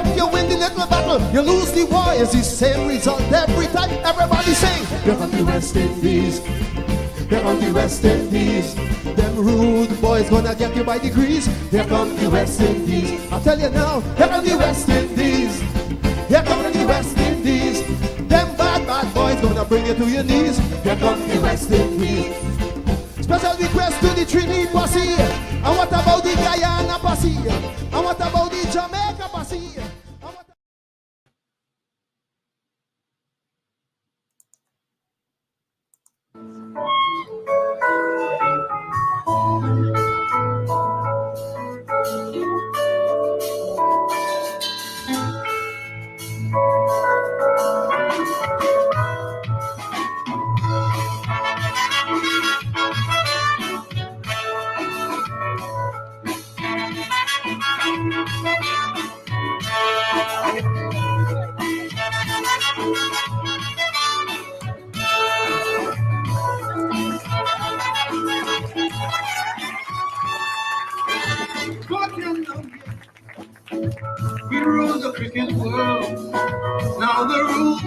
But you win the little battle, you lose the war. It's the same result every time. Everybody sing. Here come the West Indies. Here come the West Indies. Them rude boys gonna get you by degrees. Here come the West Indies. I tell you now, here come the West Indies. Here come the West Indies. Them bad boys gonna bring you to your knees. Here come the West Indies. Special request to the Trinity posse. And what about the Guyana posse? And what about the Jamaica posse? We rule the cricket world. Now the rule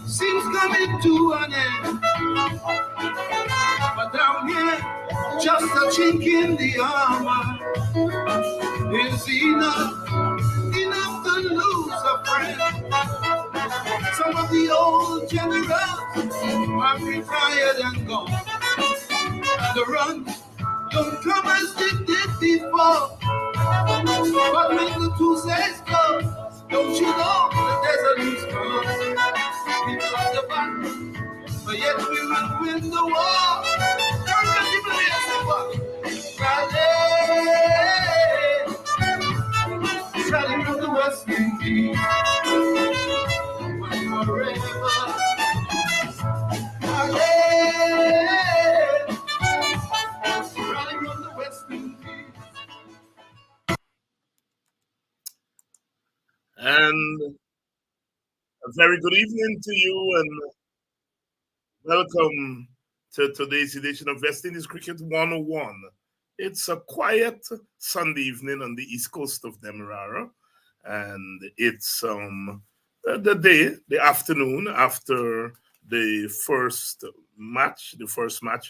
seems coming to an end. But down here, just a chink in the armor is enough to lose a friend. Some of the old generals are retired and gone. The run don't come as they did before. But when the two says go, don't you know that there's a loose cause? We fought the battle, but yet we will win the war. Rally from the West Indies, forever. Rally from the West Indies. And a very good evening to you, and welcome to today's edition of West Indies Cricket 101. It's a quiet Sunday evening on the east coast of Demerara, and it's the afternoon after the first match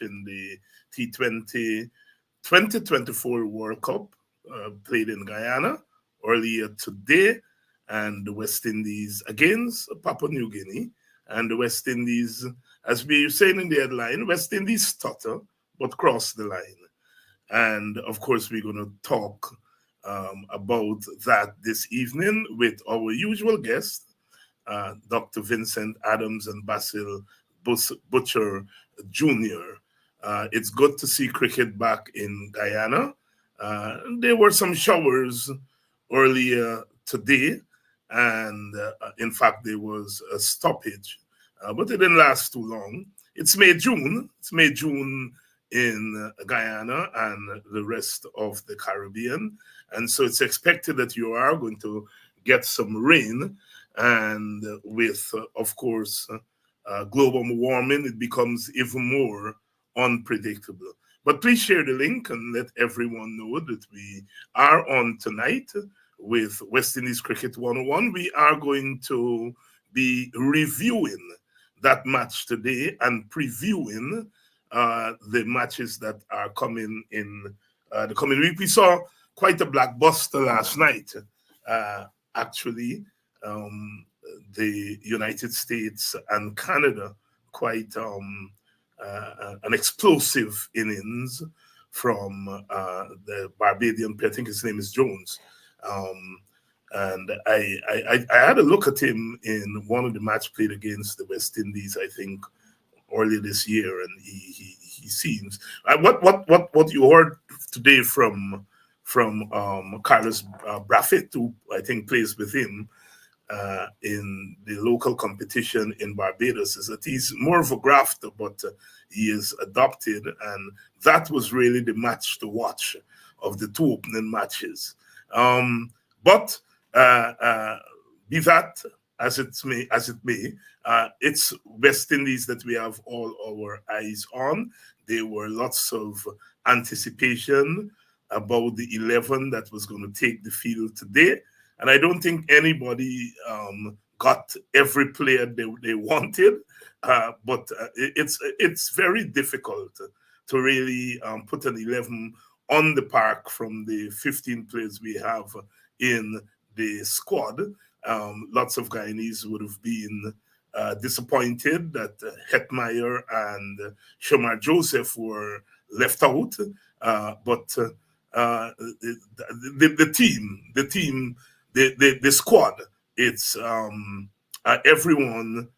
in the T20 2024 World Cup played in Guyana earlier today. And the West Indies against Papua New Guinea. And the West Indies, as we were saying in the headline, West Indies stutter, but cross the line. And of course, we're going to talk about that this evening with our usual guests, Dr. Vincent Adams and Basil Butcher Jr. It's good to see cricket back in Guyana. There were some showers earlier today. And in fact, there was a stoppage, but it didn't last too long. It's May-June. It's May-June in Guyana and the rest of the Caribbean. And so it's expected that you are going to get some rain. And with, of course, global warming, it becomes even more unpredictable. But please share the link and let everyone know that we are on tonight with West Indies Cricket 101. We are going to be reviewing that match today and previewing the matches that are coming in the coming week. We saw quite a blockbuster last night. Actually, the United States and Canada, quite an explosive innings from the Barbadian player. I think his name is Jones. And I had a look at him in one of the match played against the West Indies, I think, earlier this year, and he seems what you heard today from Carlos Braffett, who I think plays with him in the local competition in Barbados, is that he's more of a grafter, but he is adopted, and that was really the match to watch of the two opening matches. But be that as it may, it's West Indies that we have all our eyes on. There were lots of anticipation about the 11 that was going to take the field today. And I don't think anybody got every player they wanted, but it's very difficult to really put an 11 on the park from the 15 players we have in the squad. Lots of Guyanese would have been disappointed that Hetmeyer and Shomar Joseph were left out, but the team, the squad, it's everyone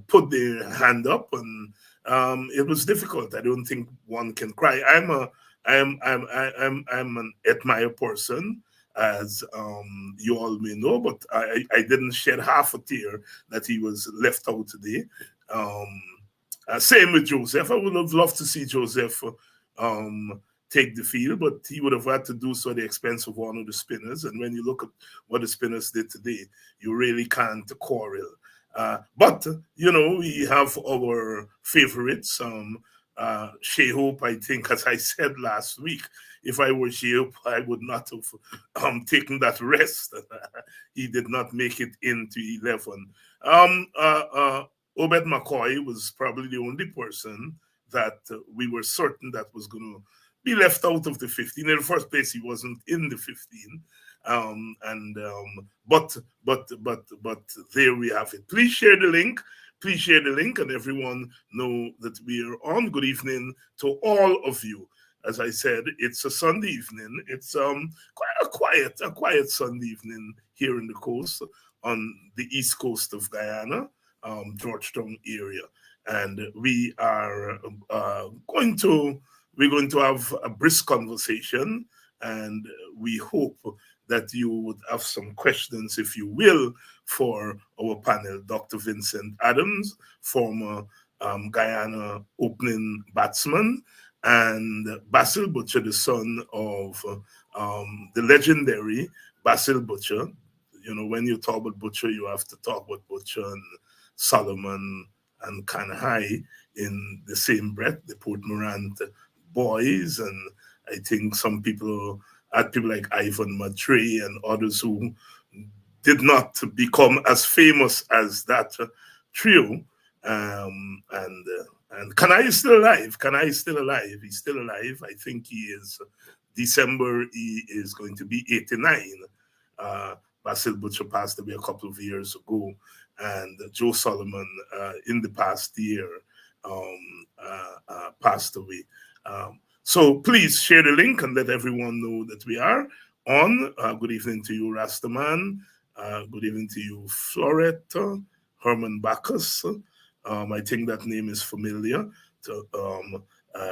put their hand up, and it was difficult. I don't think one can cry. I'm an admire person, as you all may know, but I didn't shed half a tear that he was left out today. Same with Joseph. I would have loved to see Joseph take the field, but he would have had to do so at the expense of one of the spinners. And when you look at what the spinners did today, you really can't quarrel. But, we have our favorites. Shea Hope, I think, as I said last week, if I were Shea Hope, I would not have taken that rest. He did not make it into 11. Obed McCoy was probably the only person that we were certain that was going to be left out of the 15. In the first place, he wasn't in the 15. But there we have it. Please share the link. Please share the link, and everyone know that we are on. Good evening to all of you. As I said, it's a Sunday evening. It's quite a quiet Sunday evening here in the coast, on the east coast of Guyana, Georgetown area, and we are going to have a brisk conversation, and we hope that you would have some questions, if you will, for our panel. Dr. Vincent Adams, former Guyana opening batsman, and Basil Butcher, the son of the legendary Basil Butcher. When you talk about Butcher, you have to talk about Butcher and Solomon and Kanahai in the same breath, the Port Morant boys. And I think some people had people like Ivan Matre and others who did not become as famous as that trio. And Kanai is still alive. Kanai is still alive. He's still alive. I think he is. December, he is going to be 89. Basil Butcher passed away a couple of years ago, and Joe Solomon in the past year passed away. So please share the link and let everyone know that we are on. Good evening to you, Rastaman. Good evening to you, Floretta, Herman Bacchus. I think that name is familiar. To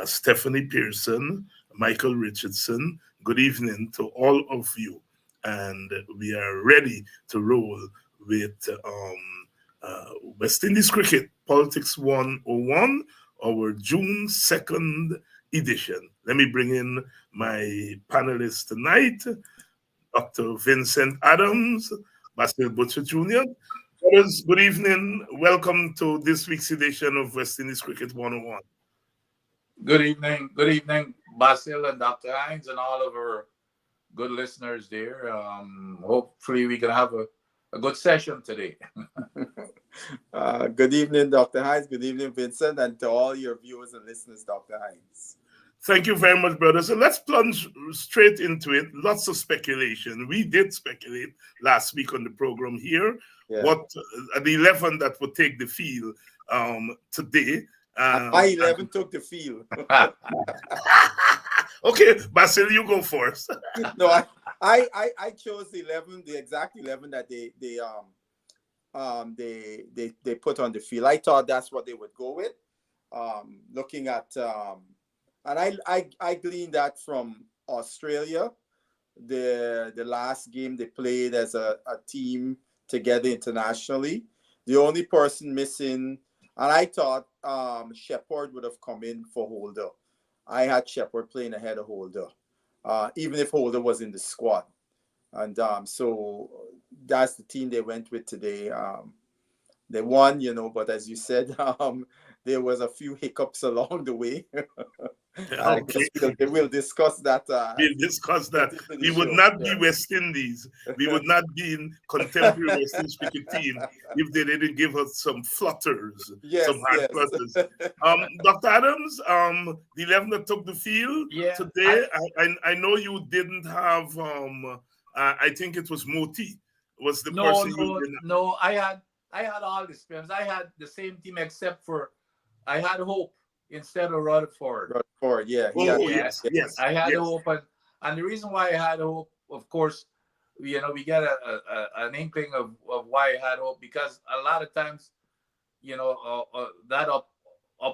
Stephanie Pearson, Michael Richardson. Good evening to all of you. And we are ready to roll with West Indies Cricket Politics 101, our June 2nd edition. Let me bring in my panelists tonight, Dr. Vincent Adams, Basil Butcher Jr. Brothers, good evening. Welcome to this week's edition of West Indies Cricket 101. Good evening, Basil and Dr. Hines and all of our good listeners there. Hopefully we can have a good session today. Good evening, Dr. Hines. Good evening, Vincent, and to all your viewers and listeners, Dr. Hines. Thank you very much, brother. So let's plunge straight into it. Lots of speculation. We did speculate last week on the program here. Yeah. What the 11 that would take the field today. I 11 took the field. Okay, Basil, you go first. No, I chose the 11, the exact 11 that they put on the field. I thought that's what they would go with. Looking at and I gleaned that from Australia, the last game they played as a team together internationally. The only person missing, and I thought Shepherd would have come in for Holder. I had Shepherd playing ahead of Holder, even if Holder was in the squad. And so that's the team they went with today. They won, but as you said, there was a few hiccups along the way. I Okay. guess we'll discuss that. We'll discuss that. In the We would show. not be Yeah. West Indies. We would not be in contemporary West Indies cricket team if they didn't give us some flutters, some Yes, hard yes. flutters. Dr. Adams, the 11 that took the field Yeah, today, I know you didn't have, I think it was Moti, was the no, person you no, didn't. no. I had all the spinners. I had the same team except for I had Hope instead of Rutherford. Rutherford, yeah, he had, Oh, Yeah, yes, yes, I had yes. Hope, and the reason why I had Hope, of course, we get an inkling of why I had Hope, because a lot of times, that up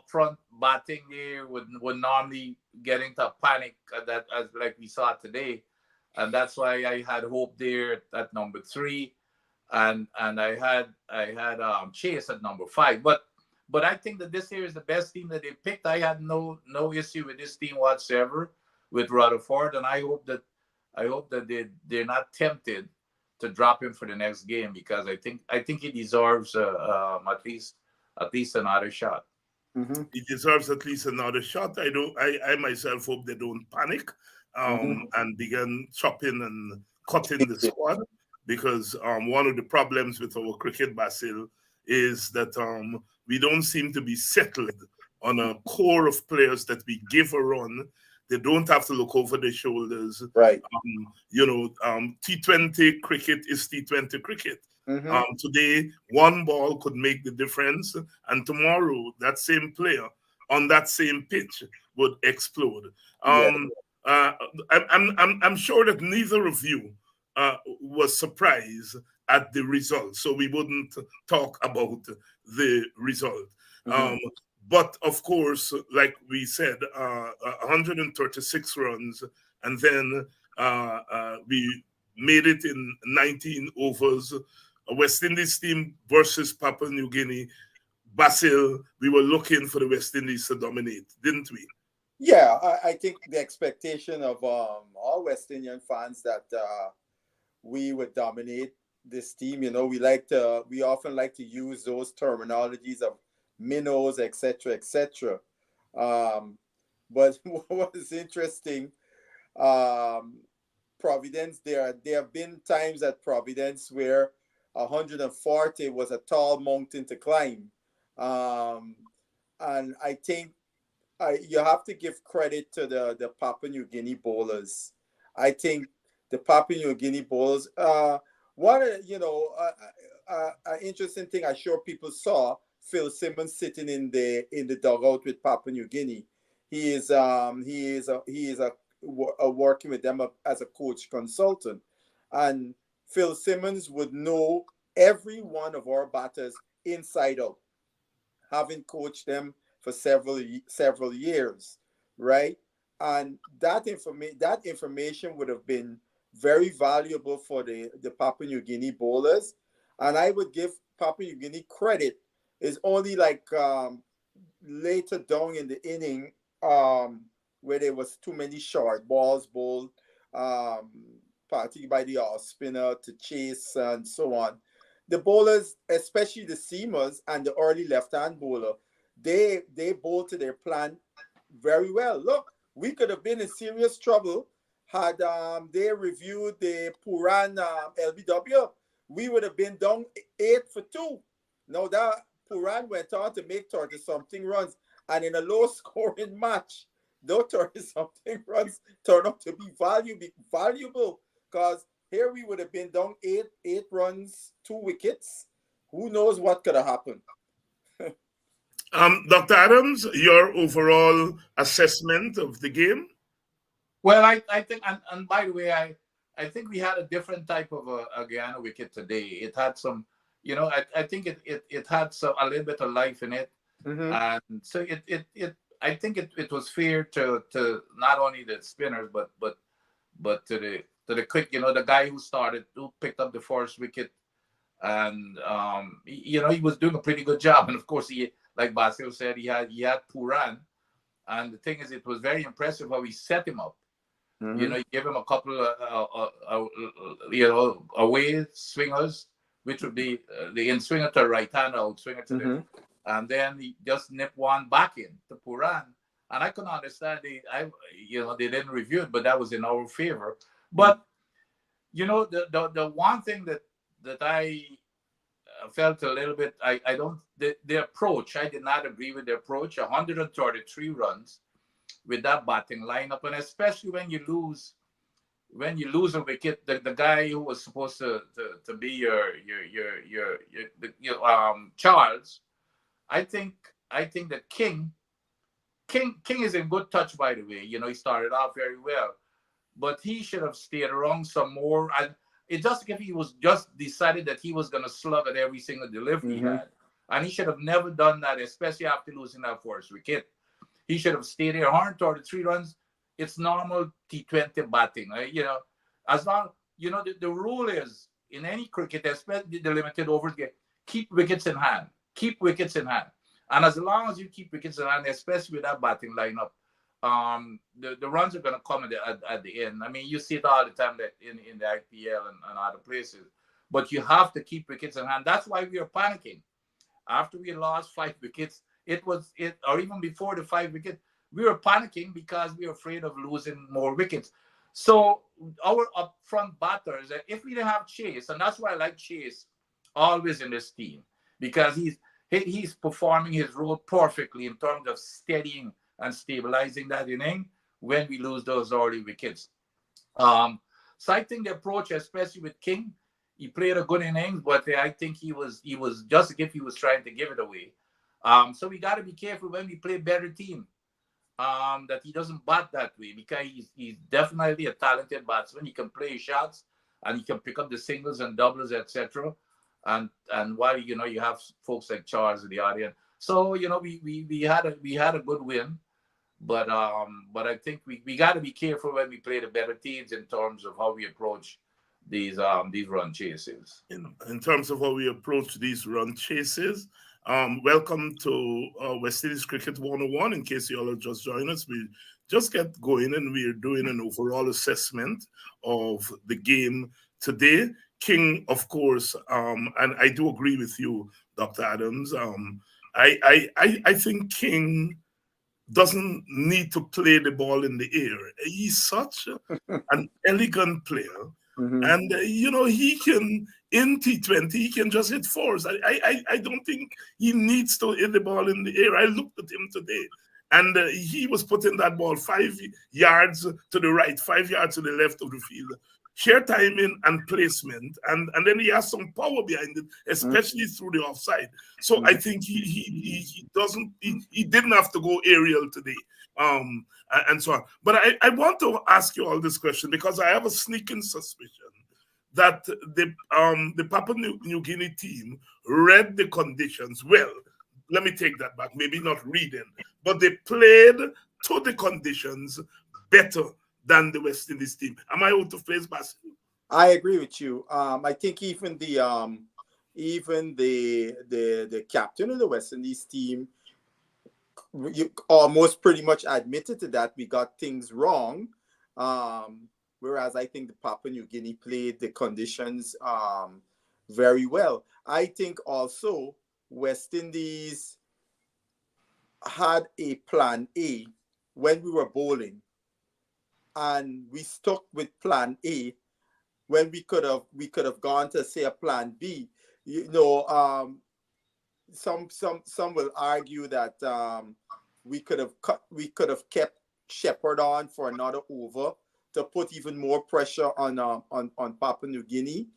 front batting there would normally get into panic, that as like we saw today, and that's why I had Hope there at number 3, and I had Chase at number 5, but I think that this year is the best team that they picked. I had no issue with this team whatsoever with Rutherford, and I hope that they're not tempted to drop him for the next game, because I think he deserves at least another shot. Mm-hmm. He deserves at least another shot. I myself hope they don't panic Mm-hmm. and begin chopping and cutting the squad, because one of the problems with our cricket, Basil, is that we don't seem to be settled on a core of players that we give a run. They don't have to look over their shoulders. Right. T20 cricket is T20 cricket. Mm-hmm. Today, one ball could make the difference, and tomorrow, that same player on that same pitch would explode. Yeah. I'm sure that neither of you was surprised at the result, so we wouldn't talk about the result. Mm-hmm. But of course, like we said, 136 runs, and then we made it in 19 overs. A West Indies team versus Papua New Guinea. Basil, we were looking for the West Indies to dominate, didn't we? Yeah, I think the expectation of all West Indian fans that we would dominate this team. We often like to use those terminologies of minnows, etc., etc. But what is interesting, Providence, there have been times at Providence where 140 was a tall mountain to climb. And I think you have to give credit to the Papua New Guinea bowlers. I think the Papua New Guinea bowlers, an interesting thing I'm sure people saw, Phil Simmons sitting in the dugout with Papua New Guinea. He is working with them as a coach consultant, and Phil Simmons would know every one of our batters inside out, having coached them for several years, right? And that information would have been very valuable for the Papua New Guinea bowlers. And I would give Papua New Guinea credit. Is only like later down in the inning where there was too many short balls bowled, particularly by the off spinner to Chase and so on. The bowlers, especially the seamers and the early left-hand bowler, they bowled to their plan very well. Look, we could have been in serious trouble had they reviewed the Puran LBW. We would have been down 8 for 2. Now that Puran went on to make 30-something runs, and in a low-scoring match, those 30-something runs turned out to be valuable, because here we would have been down 8 runs, 2 wickets. Who knows what could have happened? Dr. Adams, your overall assessment of the game? Well, I think, and by the way, I think we had a different type of a Guyana wicket today. It had some, I think it had a little bit of life in it, Mm-hmm. and so I think it was fair to not only the spinners but to the quick, the guy who picked up the first wicket, and he was doing a pretty good job, and of course he, like Basil said, he had Puran, and the thing is, it was very impressive how he set him up. Mm-hmm. You give him a couple of, away swingers, which would be the in swinger to right hand, out swinger to Mm-hmm. the, and then he just nipped one back in to Puran, and I couldn't understand they didn't review it, but that was in our favor. But the one thing that I felt a little bit, I don't the approach. I did not agree with the approach. 133 runs with that batting lineup, and especially when you lose a wicket, the guy who was supposed to be your Charles, I think that King is in good touch, by the way. He started off very well, but he should have stayed around some more. And it just if he was just decided that he was going to slug at every single delivery he had, and he should have never done that, especially after losing that first wicket. He should have stayed there. 133 runs. It's normal T20 batting, right? As long the rule is in any cricket, especially the limited overs game, keep wickets in hand. Keep wickets in hand. And as long as you keep wickets in hand, especially with that batting lineup, the runs are going to come at the end. I mean, you see it all the time that in the IPL and other places. But you have to keep wickets in hand. That's why we are panicking. After we lost 5 wickets, or even before the 5 wickets, we were panicking because we were afraid of losing more wickets. So our upfront batters, if we didn't have Chase, and that's why I like Chase always in this team, because he's performing his role perfectly in terms of steadying and stabilizing that inning when we lose those early wickets. So I think the approach, especially with King, he played a good innings, but I think he was just as if he was trying to give it away. So we got to be careful when we play better team, that he doesn't bat that way, because he's definitely a talented batsman. He can play shots and he can pick up the singles and doubles, etc. And while you have folks like Charles in the audience, so we had a good win, but I think we got to be careful when we play the better teams in terms of how we approach these run chases. In terms of how we approach these run chases. Welcome to West Indies Cricket 101. In case you all have just joined us, we just get going and we're doing an overall assessment of the game today. King, of course, and I do agree with you, Dr. Adams. I think King doesn't need to play the ball in the air. He's such an elegant player. And he can, in T20, he can just hit fours. I don't think he needs to hit the ball in the air. I looked at him today, and he was putting that ball 5 yards to the right, 5 yards to the left of the field. Sheer timing and placement, and then he has some power behind it, especially through the offside. So I think he didn't have to go aerial today. And so on. But I want to ask you all this question because I have a sneaking suspicion that the Papua New Guinea team read the conditions well. Let me take that back. Maybe not reading, but they played to the conditions better than the West Indies team. Am I out of place, Basil? I agree with you. I think even the captain of the West Indies team, you almost pretty much admitted to that we got things wrong, whereas I think the Papua New Guinea played the conditions very well. I think also West Indies had a plan A when we were bowling, and we stuck with plan A when we could have gone to say a plan B. Some will argue that we could have kept Shepherd on for another over to put even more pressure on Papua New Guinea.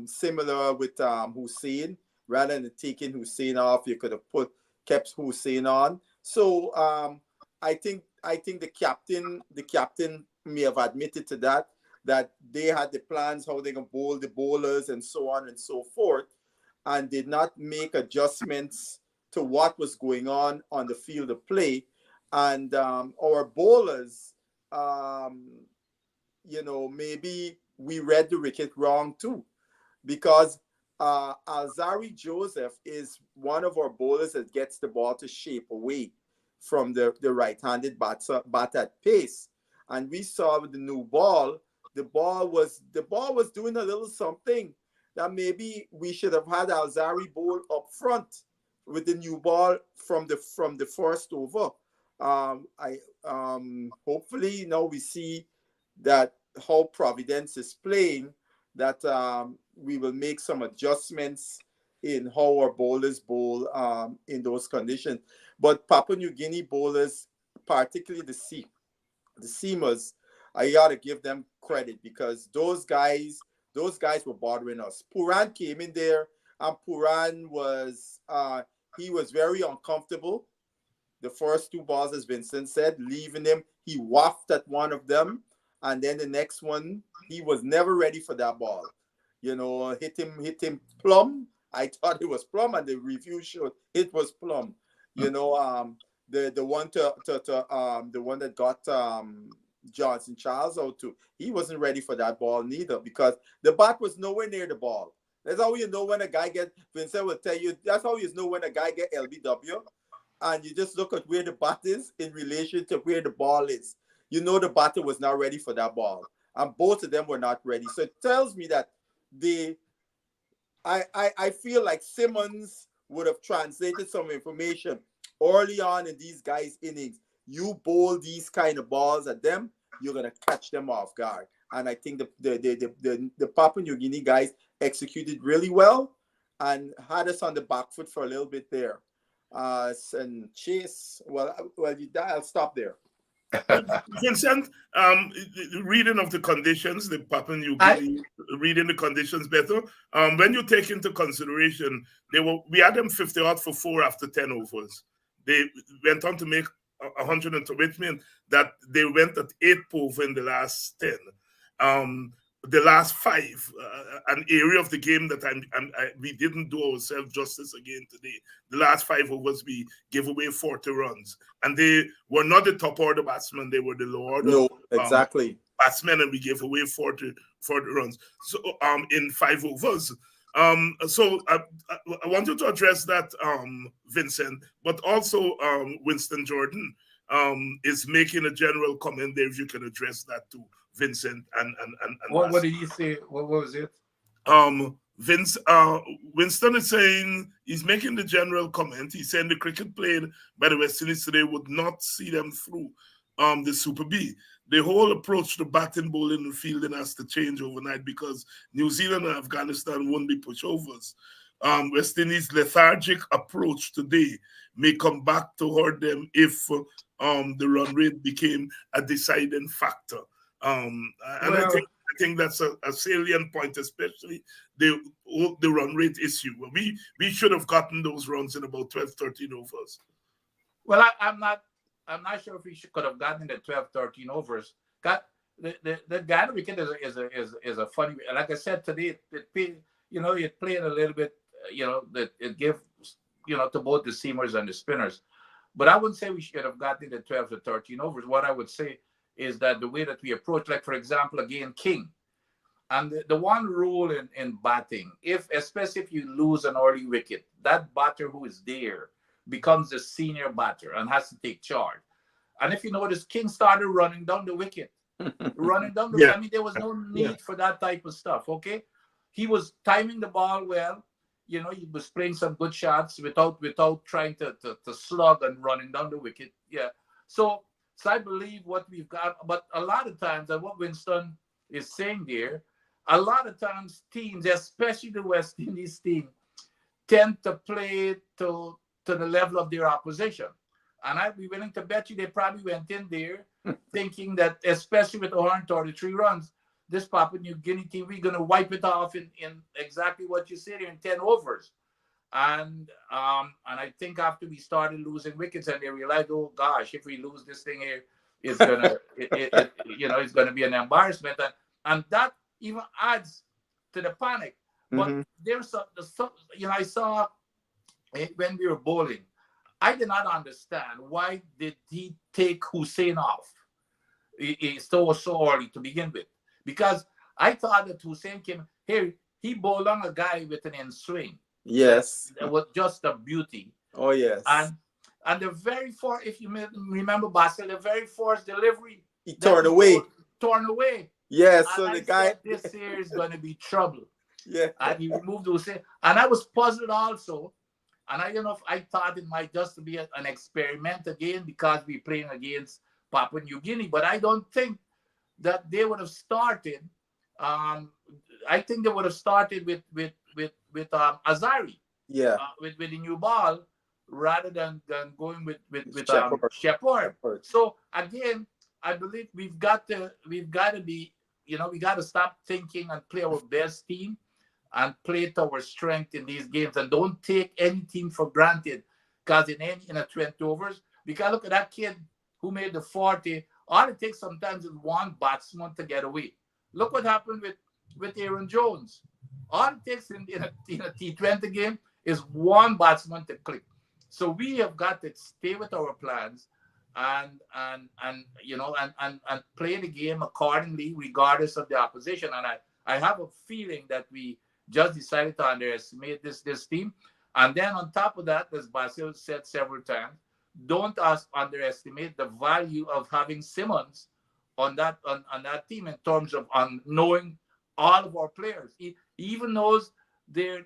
Similar with Hussein, rather than taking Hussein off, you could have kept Hussein on. So I think the captain may have admitted to that they had the plans how they can bowl the bowlers and so on and so forth, and did not make adjustments to what was going on the field of play. And our bowlers, maybe we read the wicket wrong too, because Alzari Joseph is one of our bowlers that gets the ball to shape away from the right-handed bat at pace. And we saw with the new ball, the ball was doing a little something that maybe we should have had Alzari bowl up front with the new ball from the first over. I hopefully now we see that how Providence is playing, that we will make some adjustments in how our bowlers bowl in those conditions. But Papua New Guinea bowlers, particularly the seamers, I gotta give them credit, because those guys were bothering us. Puran came in there, and Puran was he was very uncomfortable. The first two balls, as Vincent said, leaving him, he waffed at one of them, and then the next one, he was never ready for that ball. You know, hit him plumb. I thought it was plumb, and the review showed it was plumb. You know, the one the one that got Johnson Charles out too, he wasn't ready for that ball neither, because the bat was nowhere near the ball. That's how you know when a guy get, Vincent will tell you, that's how you know when a guy get LBW, and you just look at where the bat is in relation to where the ball is. You know the batter was not ready for that ball, and both of them were not ready. So it tells me that I feel like Simmons would have translated some information early on in these guys' innings. You bowl these kind of balls at them, you're gonna catch them off guard. And I think the Papua New Guinea guys executed really well and had us on the back foot for a little bit there. And Chase, I'll stop there. Vincent, reading of the conditions, the Papua New Guinea, reading the conditions better. When you take into consideration, we had them 50 out for 4 after 10 overs. They went on to make 120, which means that they went at 8 over in the last 10. The last 5, an area of the game that we didn't do ourselves justice again today. The last 5 overs, we gave away 40 runs, and they were not the top order batsmen; they were the low order. No, exactly. Batsmen, and we gave away 40 runs. So, in 5 overs. So I want you to address that, Vincent, but also Winston Jordan is making a general comment there. If you can address that too, Vincent and what did he say? What was it? Winston is saying, he's making the general comment. He's saying the cricket played by the West Indies today would not see them through the Super B. The whole approach to batting, bowling, and fielding has to change overnight, because New Zealand and Afghanistan won't be pushovers. West Indies' lethargic approach today may come back to hurt them if the run rate became a deciding factor. I think that's a salient point, especially the run rate issue. We should have gotten those runs in about 12, 13 overs. Well, I'm not sure if we could have gotten the 12, 13 overs. The Guyana wicket is a funny. Like I said today, it played a little bit. That it gives to both the seamers and the spinners. But I wouldn't say we should have gotten the 12 to 13 overs. What I would say is that the way that we approach, like for example, again, King, and the one rule in batting, especially if you lose an early wicket, that batter who is there becomes the senior batter and has to take charge. And if you notice, King started running down the wicket, Yeah. I mean, there was no need for that type of stuff. Okay, he was timing the ball well. He was playing some good shots without trying to slug and running down the wicket. Yeah. So I believe what we've got, but a lot of times, and what Winston is saying there, a lot of times teams, especially the West Indies team, tend to play to the level of their opposition. And I'd be willing to bet you they probably went in there thinking that, especially with 133 runs, this Papua New Guinea team, we're going to wipe it off in exactly what you said here, in 10 overs. And I think after we started losing wickets and they realized, oh gosh, if we lose this thing here, it's gonna it's gonna be an embarrassment, and that even adds to the panic. But there's I saw when we were bowling, I did not understand why did he take Hussein off so early to begin with, because I thought that Hussein came here, he bowled on a guy with an in swing. Yes, that was just a beauty. Oh yes, and the very first, if you remember Basil, the very first delivery, he turned away. And Yes, so the guy, this here is going to be trouble. Yeah, and he removed Hussein, and I was puzzled also. And I don't know if I thought it might just be an experiment again because we're playing against Papua New Guinea, but I don't think that they would have started. I think they would have started with Azari, Yeah. with the new ball rather than going with Shepherd. Shepherd. So again, I believe we've got to be, we got to stop thinking and play our best team and play to our strength in these games, and don't take any team for granted. Because in a 20 overs, because look at that kid who made the 40. All it takes sometimes is one batsman to get away. Look what happened with Aaron Jones. All it takes in a T20 game is one batsman to click. So we have got to stay with our plans and play the game accordingly, regardless of the opposition. And I have a feeling that we just decided to underestimate this team. And then on top of that, as Basil said several times, don't underestimate the value of having Simmons on that team in terms of knowing all of our players. He even knows their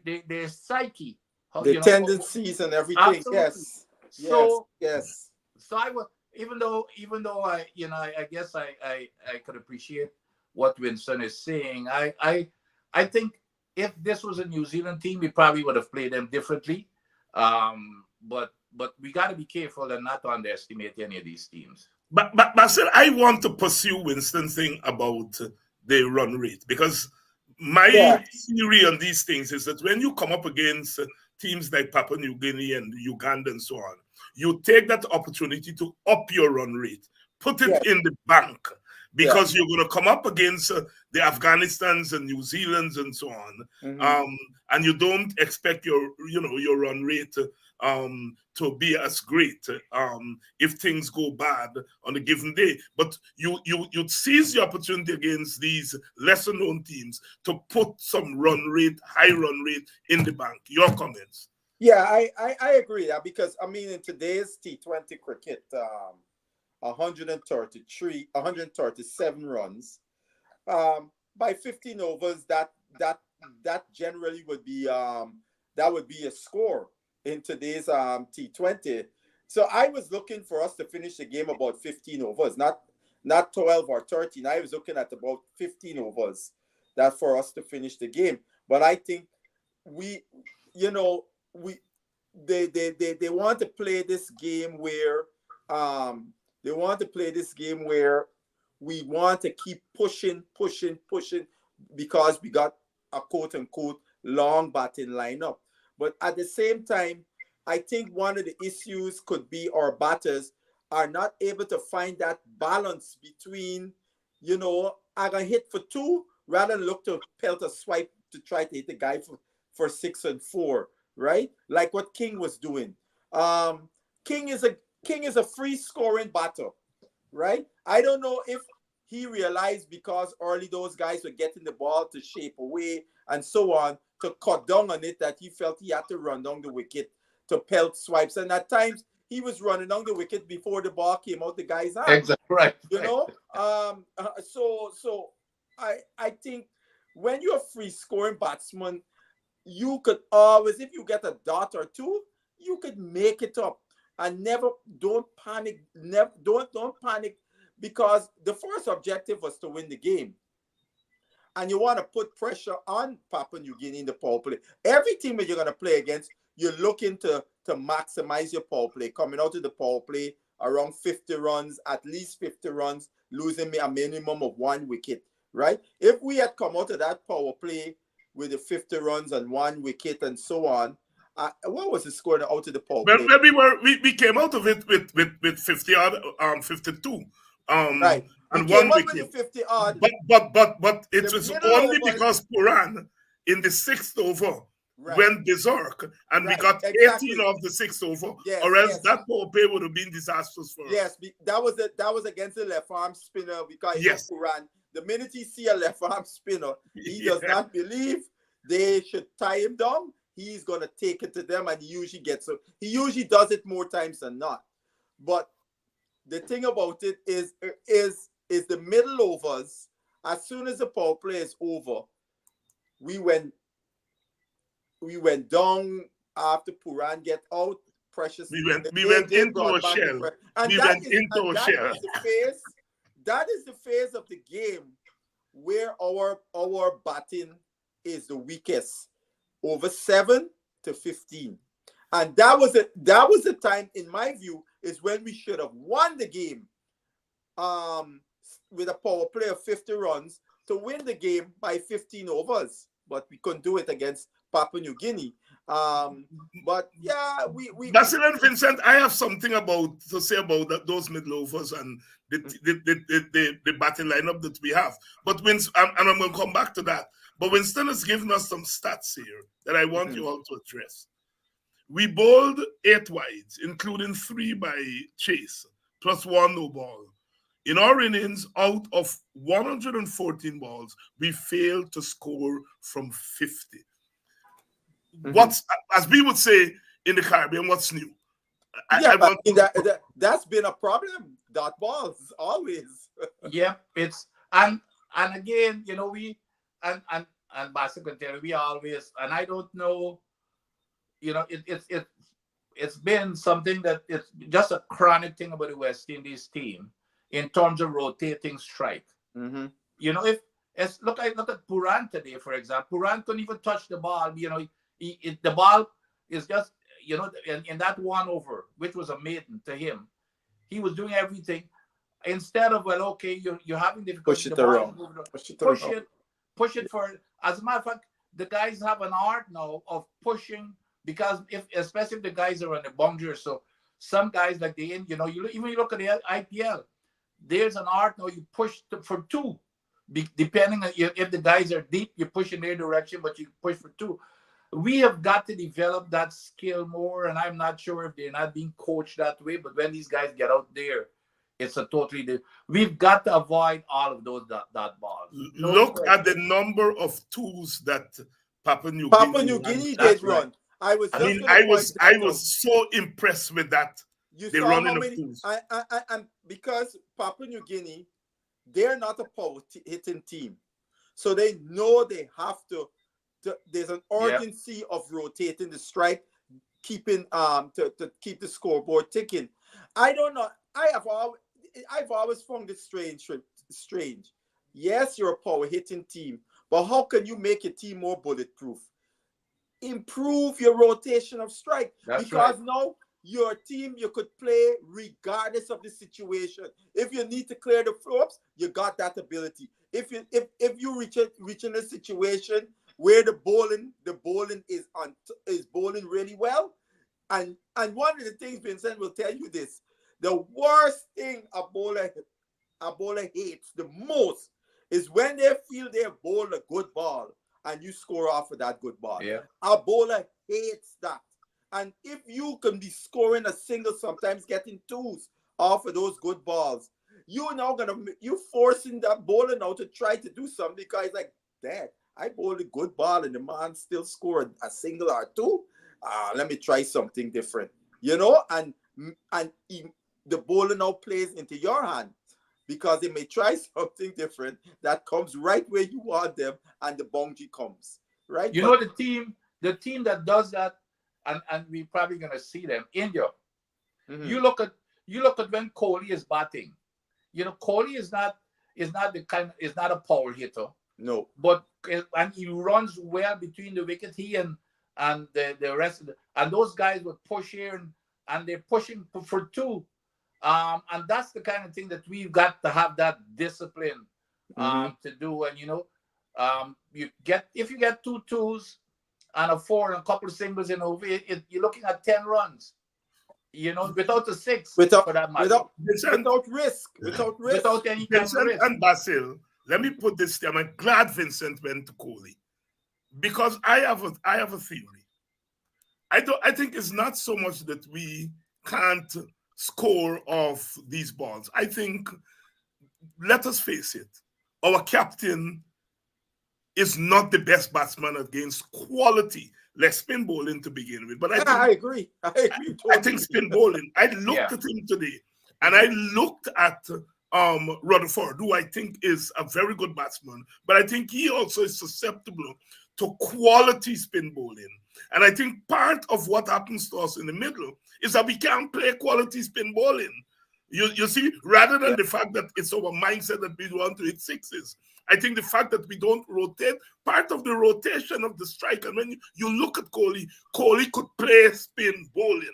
psyche, the tendencies and everything. Absolutely. Yes. So yes. So I was, even though I guess I could appreciate what Winston is saying. I think if this was a New Zealand team, we probably would have played them differently. But we got to be careful and not to underestimate any of these teams. But Basil, I want to pursue Winston's thing about the run rate, because my theory on these things is that when you come up against teams like Papua New Guinea and Uganda and so on, you take that opportunity to up your run rate, put it in the bank, because you're going to come up against the Afghanistans and New Zealands and so on, and you don't expect your run rate to be as great if things go bad on a given day. But you'd seize the opportunity against these lesser known teams to put some high run rate in the bank. Your comments? Yeah, I agree that, because I mean, in today's T20 cricket, 137 runs by 15 overs, that generally would be a score in today's T20. So I was looking for us to finish the game about 15 overs, not 12 or 13. I was looking at about 15 overs that for us to finish the game. But I think they want to play this game where we want to keep pushing because we got a quote unquote long batting lineup. But at the same time, I think one of the issues could be our batters are not able to find that balance between, I can hit for 2 rather than look to pelt a swipe to try to hit the guy for 6 and 4, right? Like what King was doing. King is a free scoring batter, right? I don't know if he realized, because early those guys were getting the ball to shape away and so on, to cut down on it, that he felt he had to run down the wicket to pelt swipes. And at times he was running down the wicket before the ball came out the guy's hand. Exactly right. So I think when you're a free scoring batsman, you could always, if you get a dot or 2, you could make it up. And don't panic, don't panic, because the first objective was to win the game. And you want to put pressure on Papua New Guinea in the power play. Every team that you're going to play against, you're looking to maximize your power play, coming out of the power play around 50 runs, at least 50 runs, losing a minimum of 1 wicket, right? If we had come out of that power play with the 50 runs and 1 wicket and so on, what was the score out of the power play? Well, we came out of it with 50 odd, 52. Right. And 1 wicket. 50 odd. But it was only because Puran in the 6th over went berserk, and we got 18 of the 6th over, or else that power play would have been disastrous for us. Yes, that was against the left arm spinner, because Puran, the minute he see a left arm spinner, he does not believe they should tie him down. He's gonna take it to them, and he usually does it more times than not. But the thing about it is the middle overs. As soon as the power play is over, we went down after Puran get out, Precious. We went into a shell. And we that went is, into and a that shell. is the phase. That is the phase of the game where our batting is the weakest, over 7 to 15. And that was the time, in my view, is when we should have won the game with a power play of 50 runs to win the game by 15 overs. But we couldn't do it against Papua New Guinea. But yeah, we Basil and Vincent, I have something to say about those middle overs and the batting lineup that we have. But I'm going to come back to that. But Winston has given us some stats here that I want you all to address. We bowled 8 wides, including 3 by Chase, plus 1 no ball. In our innings, out of 114 balls, we failed to score from 50. What's, as we would say in the Caribbean, what's new? That's been a problem. Dot balls always. Yeah, it's and again, you know, we and Basil can tell you, we always, and I don't know, you know, it's been something that it's just a chronic thing about the West Indies team in terms of rotating strike. You know, if look at Puran today, for example. Puran couldn't even touch the ball. You know, the ball is just, you know, in that 1 over, which was a maiden to him, he was doing everything. Instead of, well, okay, you're having difficulty. Push it for. As a matter of fact, the guys have an art now of pushing, because especially if the guys are on the boundary. So some guys, like you know, even you look at the IPL, there's an art now. You push for 2, depending on if the guys are deep, you push in their direction, but you push for 2. We have got to develop that skill more, and I'm not sure if they're not being coached that way. But when these guys get out there, it's a totally different. We've got to avoid all of those dot balls. Look at the number of 2s that Papua New Guinea did run. I was so impressed with that. You saw how many, and because Papua New Guinea, they're not a power hitting team, so they know they have to. There's an urgency of rotating the strike, keeping to keep the scoreboard ticking. I don't know. I've always found it strange. Yes, you're a power hitting team, but how can you make your team more bulletproof? Improve your rotation of strike. Because now your team, you could play regardless of the situation. If you need to clear the flops, you got that ability. If you reach in a situation where the bowling is bowling really well, and one of the things Vincent will tell you this: the worst thing a bowler hates the most is when they feel they have bowled a good ball and you score off of that good ball. Yeah. A bowler hates that. And if you can be scoring a single, sometimes getting 2s off of those good balls, you forcing that bowler now to try to do something, because like, Dad, I bowled a good ball and the man still scored a single or 2. Let me try something different, you know. And the bowler now plays into your hand, because they may try something different that comes right where you want them, and the boundary comes right. You know, the team that does that, and we're probably gonna see them, India. You look at when Kohli is batting. You know, Kohli is not a power hitter. No. But and he runs well between the wicket. He and the rest of and those guys would push here and they're pushing for 2. And that's the kind of thing that we've got to have that discipline to do. And you know, if you get 2 2s and a 4 and a couple of singles in over, you're looking at 10 runs. You know, without a 6 for that matter. Without risk. Without any kind of risk. And Basil, let me put this there. I'm glad Vincent went to Kohli, because I have a theory. I think it's not so much that we can't score off these balls. I think, let us face it, our captain is not the best batsman against quality less spin bowling to begin with. But I agree. Totally. I think spin bowling. I looked at him today, and I looked at Rutherford, who I think is a very good batsman, but I think he also is susceptible to quality spin bowling. And I think part of what happens to us in the middle is that we can't play quality spin bowling. You see, rather than the fact that it's our mindset that we want to hit sixes, I think the fact that we don't rotate, part of the rotation of the strike, and when you look at Kohli could play spin bowling,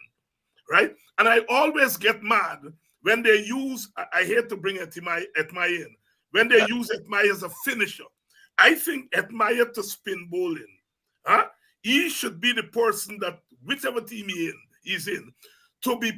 right? And I always get mad when they use, I hate to bring Etmai in, when they use Etmai as a finisher. I think Etmai to spin bowling, he should be the person that, whichever team he's in, to be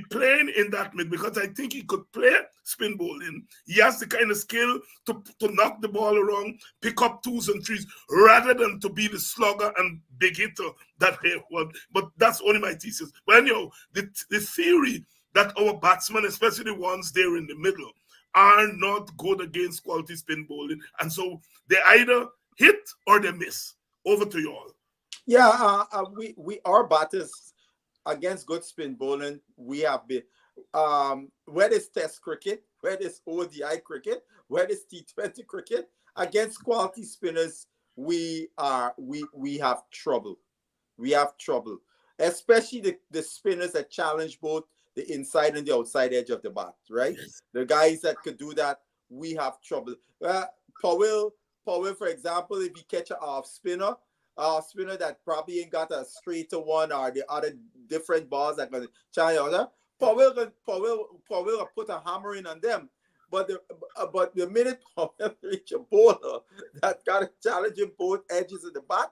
playing in that mid, because I think he could play spin bowling. He has the kind of skill to knock the ball around, pick up twos and threes, rather than to be the slugger and big hitter that he was. But that's only my thesis. But anyhow, the theory that our batsmen, especially the ones there in the middle, are not good against quality spin bowling, and so they either hit or they miss. Over to you all. Yeah, we are batters against good spin bowling. We have been, whether it's Test cricket, whether it's ODI cricket, whether it's T20 cricket, against quality spinners, we have trouble. We have trouble, especially the spinners that challenge both the inside and the outside edge of the bat, right? Yes. The guys that could do that, we have trouble. Powell, for example, if he catch an off spinner that probably ain't got a straighter one or the other different balls that going to challenge other, Powell will put a hammer in on them. But the minute Powell reach a bowler that got to challenge him both edges of the bat,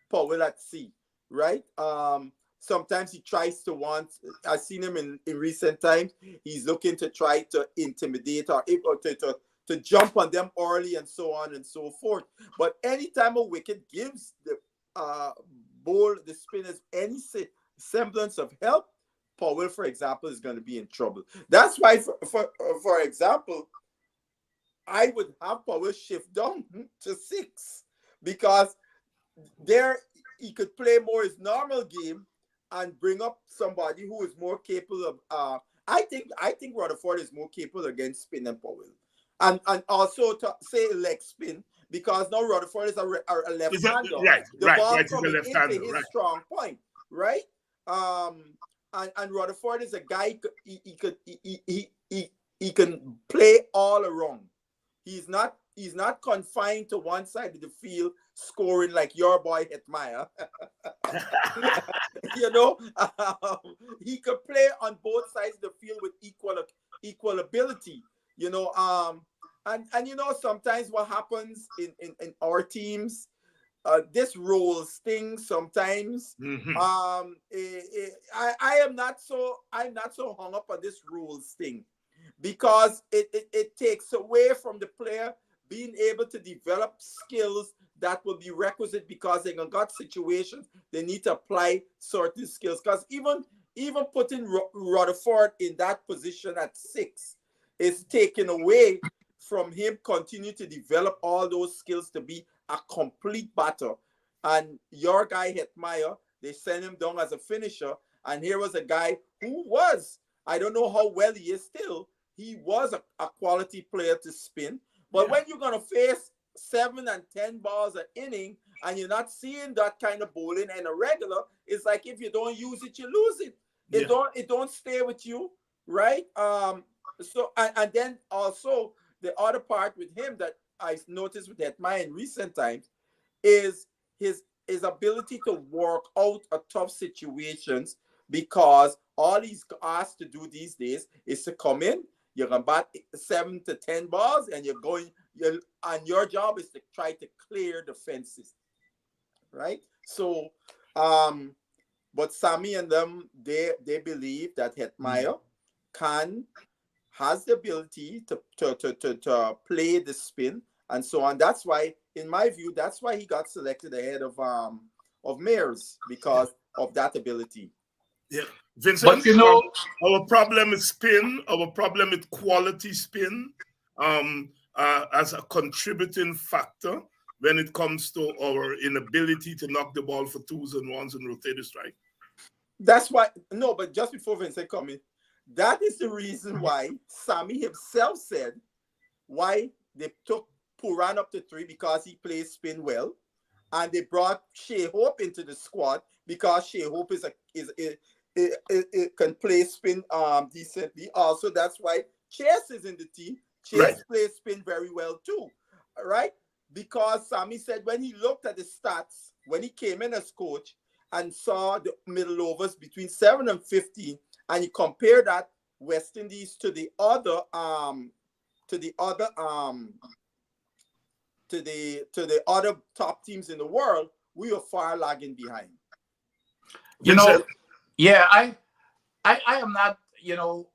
Powell at sea, right? Sometimes he tries to I've seen him in recent times, he's looking to try to intimidate or to jump on them early and so on and so forth. But anytime a wicket gives the spinners any semblance of help, Powell, for example, is going to be in trouble. That's why, for example, I would have Powell shift down to 6, because there he could play more his normal game and bring up somebody who is more capable of. I think Rutherford is more capable against spin than Powell, and also to say leg spin, because now Rutherford is a left-hander. The ball coming into his strong point, right? And Rutherford is a guy he can play all around. He's not confined to one side of the field scoring like your boy Hetmeyer. He could play on both sides of the field with equal ability. And sometimes what happens in our teams, this role stings sometimes. Mm-hmm. I'm not so hung up on this rule sting, because it takes away from the player being able to develop skills that will be requisite, because they got situations they need to apply certain skills. Because even putting Rutherford in that position at 6 is taken away from him continue to develop all those skills to be a complete batter. And your guy Hetmeyer, they sent him down as a finisher, and here was a guy who was, I don't know how well he is still, he was a quality player to spin. But when you're going to face 7 and 10 balls an inning and you're not seeing that kind of bowling and a regular, it's like if you don't use it, you lose it. It don't stay with you, right? So and then also the other part with him that I noticed with Hetmeyer in recent times is his ability to work out a tough situations, because all he's asked to do these days is to come in, you're going to bat 7 to 10 balls, and and your job is to try to clear the fences, right? So, but Sammy and them, they believe that Hetmeyer has the ability to play the spin and so on. That's why, in my view, that's why he got selected ahead of Mayers, because of that ability. Yeah, Vincent, but our problem is spin. Our problem is quality spin as a contributing factor when it comes to our inability to knock the ball for 2s and 1s and rotate the strike. That's why, no, but just before Vincent come in, that is the reason why Sammy himself said why they took Puran up to 3, because he plays spin well, and they brought Shea Hope into the squad because Shea Hope can play spin decently. Also, that's why Chase is in the team. Chase Right. plays spin very well too, right? Because Sammy said when he looked at the stats when he came in as coach and saw the middle overs between 7 and 15, and he compared that West Indies to the other top teams in the world, we were far lagging behind. You know, yeah, I am not, you know,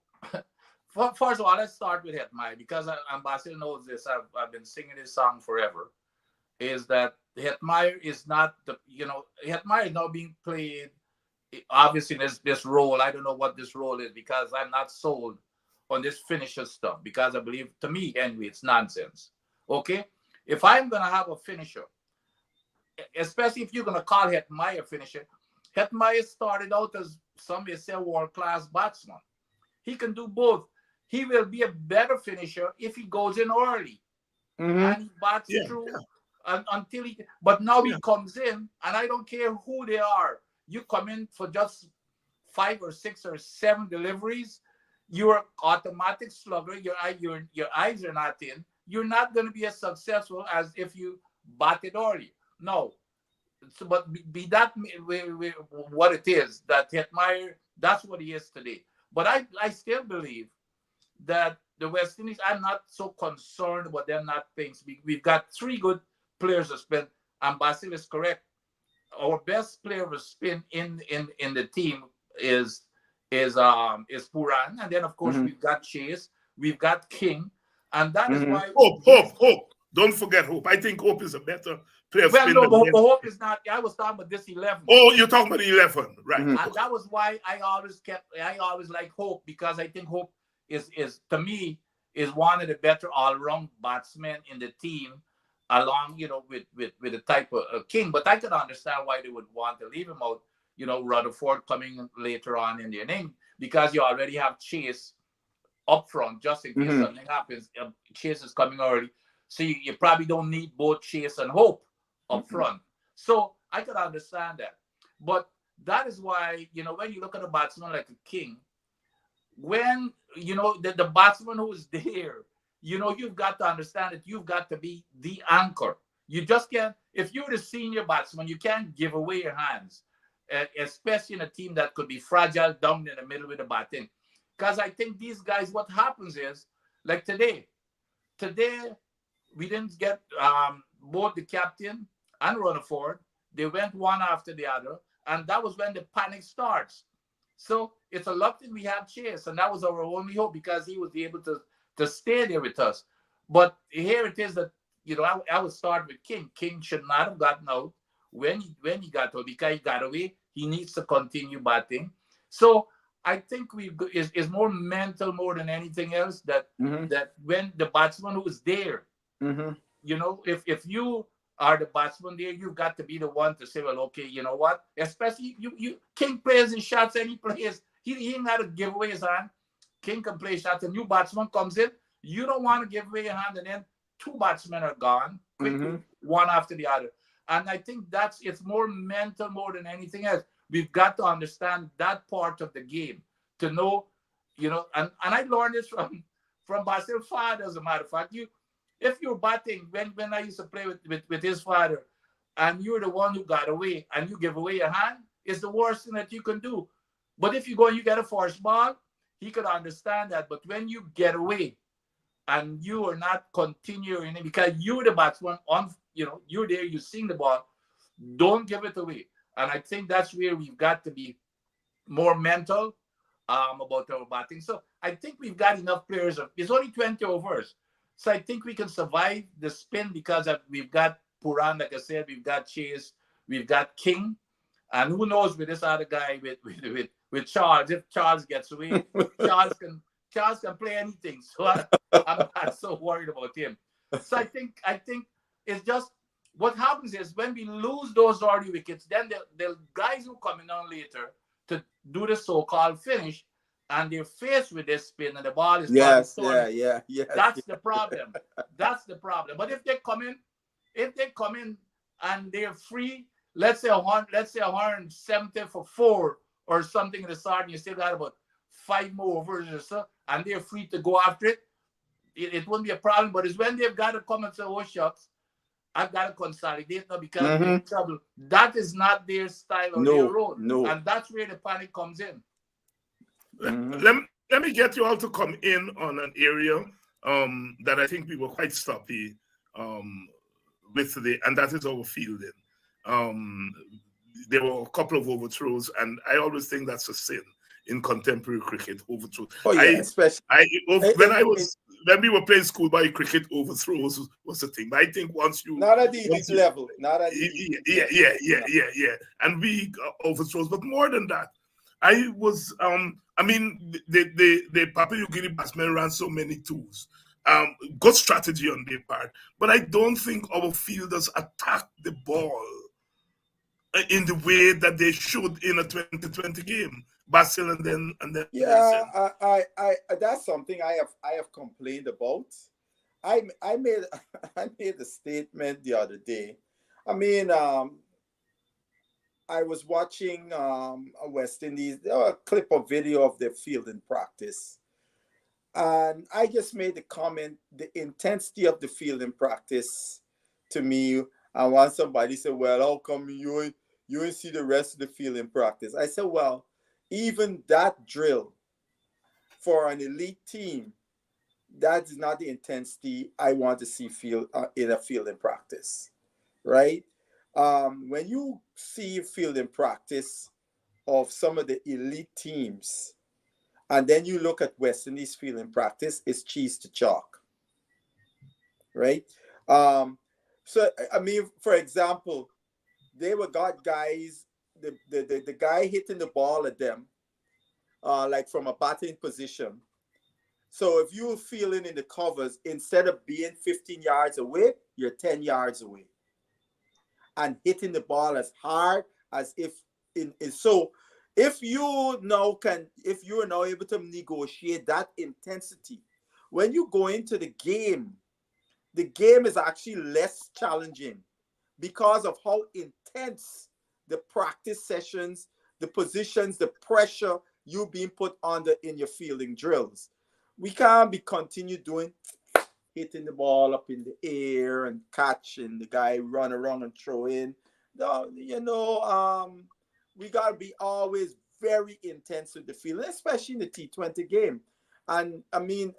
first of all, let's start with Hetmai, because Basil knows this. I've been singing this song forever. Is that Hetmai is not the, you know, Hetmai is now being played, obviously, this role. I don't know what this role is, because I'm not sold on this finisher stuff, because I believe, to me anyway, it's nonsense. Okay, if I'm gonna have a finisher, especially if you're gonna call Hetmai a finisher, Hetmai started out as, some may say, world-class batsman. He can do both. He will be a better finisher if he goes in early and he bats through until he. But now he comes in, and I don't care who they are. You come in for just 5 or 6 or 7 deliveries, you're automatic slugger. Your eyes are not in. You're not going to be as successful as if you batted early. No. So, but be that what it is, that Hetmai, that's what he is today. But I still believe that the West Indies, I'm not so concerned about them not playing. We've got 3 good players to spin, and Basil is correct. Our best player to spin in the team is Puran, and then of course we've got Chase, we've got King, and that is why Hope. Don't forget Hope. I think Hope is a better player. Well, no, but Hope is not. I was talking about this 11. Oh, you're talking about the 11, right? And that was why I always like Hope, because I think Hope is to me is one of the better all-round batsmen in the team, along, you know, with the type of King. But I could understand why they would want to leave him out. You know, Rutherford coming later on in the inning, because you already have Chase up front just in case something happens. Chase is coming early, so you probably don't need both Chase and Hope up front. So I could understand that. But that is why, you know, when you look at a batsman like a King, when, you know, the batsman who is there, you know, you've got to understand that you've got to be the anchor. You just can't, if you're the senior batsman, you can't give away your hands, especially in a team that could be fragile down in the middle with the batting. Because I think these guys, what happens is, like today we didn't get both the captain and Rutherford. They went one after the other, and that was when the panic starts. So it's a luck that we have Chase, and that was our only hope, because he was able to stay there with us. But here it is that, you know, I would start with King. King should not have gotten out when he got out, because he got away. He needs to continue batting. So I think is more mental more than anything else, that that when the batsman who is there, you know, if you are the batsman there, you've got to be the one to say, well, okay, you know what? Especially you King plays his shots, and he plays. He ain't got to give away his hand. King can play shots. A new batsman comes in. You don't want to give away your hand, and then 2 batsmen are gone quickly, one after the other. And I think it's more mental more than anything else. We've got to understand that part of the game to know, you know, and I learned this from Basil's father, as a matter of fact. If you're batting, when I used to play with his father, and you're the one who got away and you give away your hand, it's the worst thing that you can do. But if you go and you get a forced ball, he could understand that. But when you get away and you are not continuing, because you're the batsman, you know, you're there, you're seeing the ball, don't give it away. And I think that's where we've got to be more mental about our batting. So I think we've got enough players. It's only 20 overs. So I think we can survive the spin, because we've got Puran, like I said, we've got Chase, we've got King, and who knows with this other guy with Charles. If Charles gets away, Charles can play anything. So I'm not so worried about him. So I think it's just what happens is when we lose those early wickets, then the guys who coming on later to do the so-called finish, and they're faced with this spin, and the ball is yes. That's the problem. That's the problem. But if they come in and they're free. Let's say 170 for 4 or something in the start, and you still got about 5 more overs or so, and they're free to go after it. It wouldn't be a problem. But it's when they've got to come and say, "Oh shucks, I've got to consolidate now because they're in trouble." That is not their style or their role. No. And that's where the panic comes in. Let me get you all to come in on an area that I think we were quite sloppy with today, and that is our fielding. There were a couple of overthrows, and I always think that's a sin in contemporary cricket, overthrows. Oh yeah, especially when we were playing schoolboy cricket, overthrows was a thing. But I think once you not at the elite level, yeah, and we got overthrows, but more than that, I was I mean the Papua New Guinea batsmen ran so many twos. Good strategy on their part, but I don't think our fielders attacked the ball in the way that they should in a 2020 game. Basil and then yeah, I that's something I have complained about. I made a statement the other day. I mean, I was watching a West Indies, a clip of video of their fielding practice, and I just made the comment: the intensity of the fielding practice to me. And once somebody said, "Well, how come you ain't see the rest of the fielding practice?" I said, "Well, even that drill for an elite team, that is not the intensity I want to see in a fielding practice, right?" When you see fielding practice of some of the elite teams, and then you look at West Indies fielding practice, it's cheese to chalk, right? So I mean, for example, they got guys. The guy hitting the ball at them, like from a batting position. So if you're feeling in the covers, instead of being 15 yards away, you're 10 yards away, and hitting the ball as hard as so. If you're now able to negotiate that intensity, when you go into the game is actually less challenging because of how intense the practice sessions, the positions, the pressure you being put under in your fielding drills. We can't continue doing hitting the ball up in the air and catching the guy run around and throw in. No, we gotta be always very intense with the fielding, especially in the T20 game. And I mean,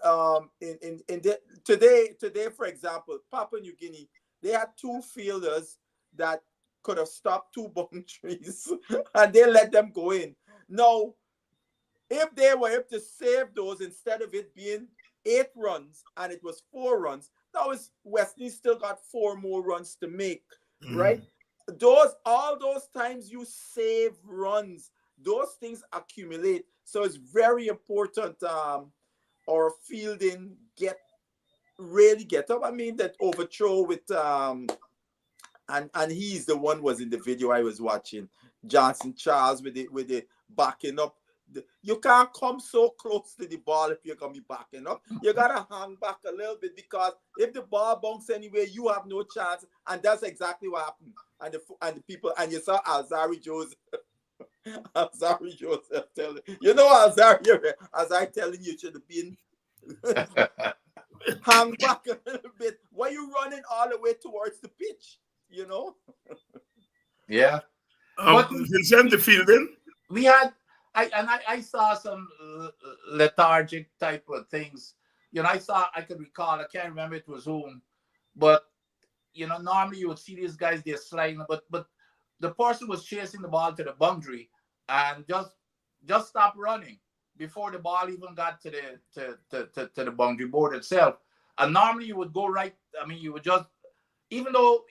today, for example, Papua New Guinea, they had 2 fielders that could have stopped 2 boundaries and they let them go in. Now, if they were able to save those instead of it being 8 runs and it was 4 runs, now West Indies still got 4 more runs to make, right? All those times you save runs, those things accumulate. So it's very important our fielding really get up. I mean, that overthrow with and he's the one was in the video I was watching, Johnson Charles with the backing up. You can't come so close to the ball if you're gonna be backing up. You gotta hang back a little bit, because if the ball bounces anyway, you have no chance. And that's exactly what happened. And the people, and you saw Alzari Joseph. Alzari Joseph telling Alzari telling you should have been hang back a little bit. Why you running all the way towards the pitch? You know? Yeah. But Vincent, the fielding? We had I saw some lethargic type of things. I could recall, I can't remember it was whom, but normally you would see these guys, they're sliding, but the person was chasing the ball to the boundary and just stopped running before the ball even got to the boundary board itself. And normally you would go right. I mean, you would just, even though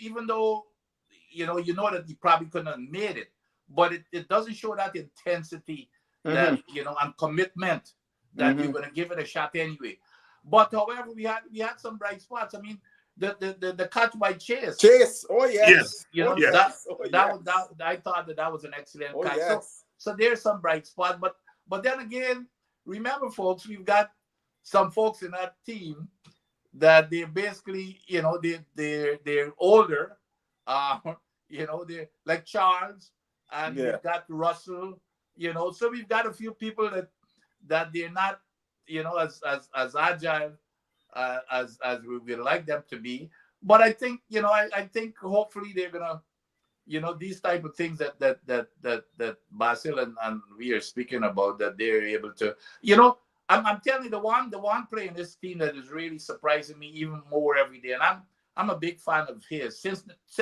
you know that you probably couldn't have made it, but it doesn't show that intensity that and commitment that you're going to give it a shot anyway. But however, we had some bright spots. I mean, the catch by Chase. Oh yes. I thought that was an excellent catch. Yes. So there's some bright spot. But then again, remember, folks, we've got some folks in that team that they basically, they're older, You know, they like Charles, and Yeah. we've got Russell. You know, so we've got a few people that they're not, you know, as agile as we would like them to be. But I think, you know, I think hopefully they're gonna, you know, these type of things that Basil and we are speaking about, that they're able to, you know, I'm telling you, the one player in this team that is really surprising me even more every day, and I'm a big fan of his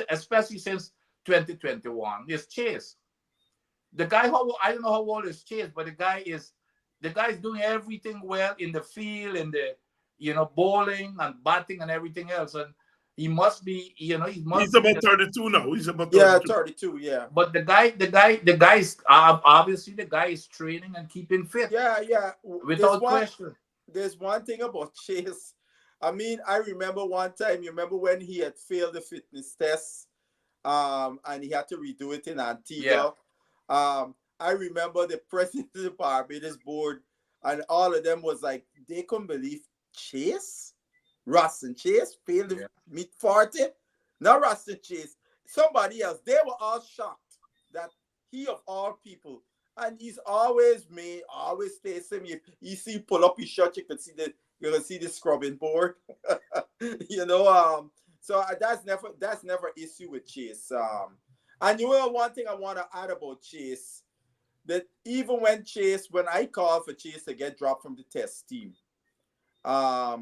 especially since 2021, is Chase. The guy, I don't know how old is Chase, but the guy is doing everything well in the field, in the, you know, bowling and batting and everything else, and he must be, you know, he must He's be about 32 now. He's about Yeah, 32. 32. Yeah. but the guy is obviously the guy is training and keeping fit Yeah, yeah. without question. There's one thing about Chase. I mean, I remember one time, you remember when he had failed the fitness test, and he had to redo it in Yeah. Antigua. I remember the president of the Barbados board and all of them was like, they couldn't believe Chase, Russ and Chase failed to meet 40. Not Russ and Chase, somebody else. They were all shocked that he of all people, and he's always stays same. You see, pull up his shirt, you can see the scrubbing board. you know, so that's never issue with Chase. And you know one thing I want to add about Chase, that even when I called for Chase to get dropped from the test team, the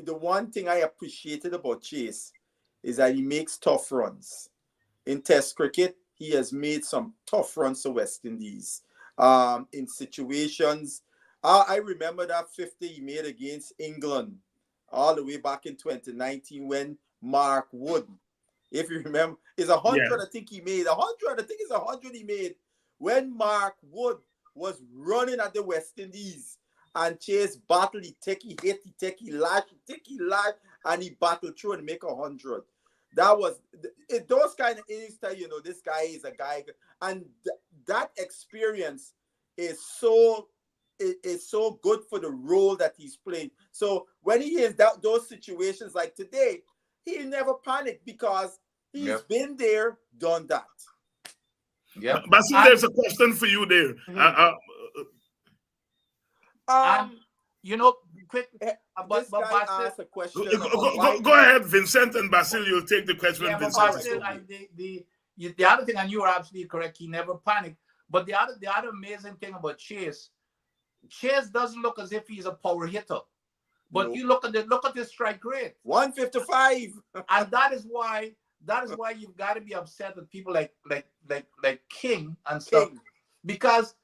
one thing I appreciated about Chase is that he makes tough runs. In Test cricket, he has made some tough runs to West Indies. In situations, I remember that 50 he made against England all the way back in 2019 when Mark Wood, if you remember, is 100. Yeah. I think he made 100. I think it's 100 he made when Mark Wood was running at the West Indies, and Chase battled. He hit, he lash, and he battled through and make 100. That was those kind of innings that, you know, this guy is a guy, and that experience is so good for the role that he's playing. So when he is those situations like today, he never panicked because he's been there, done that. Yeah. Basil, there's a question for you there. You know, quick. This guy asked a question. Go ahead, Vincent and Basil. You'll take the question. Yeah, but Vincent. Basil, the other thing, and you are absolutely correct, he never panicked. But the other amazing thing about Chase doesn't look as if he's a power hitter. But you look at his strike rate, 155, and that is why you've got to be upset with people like King and stuff, because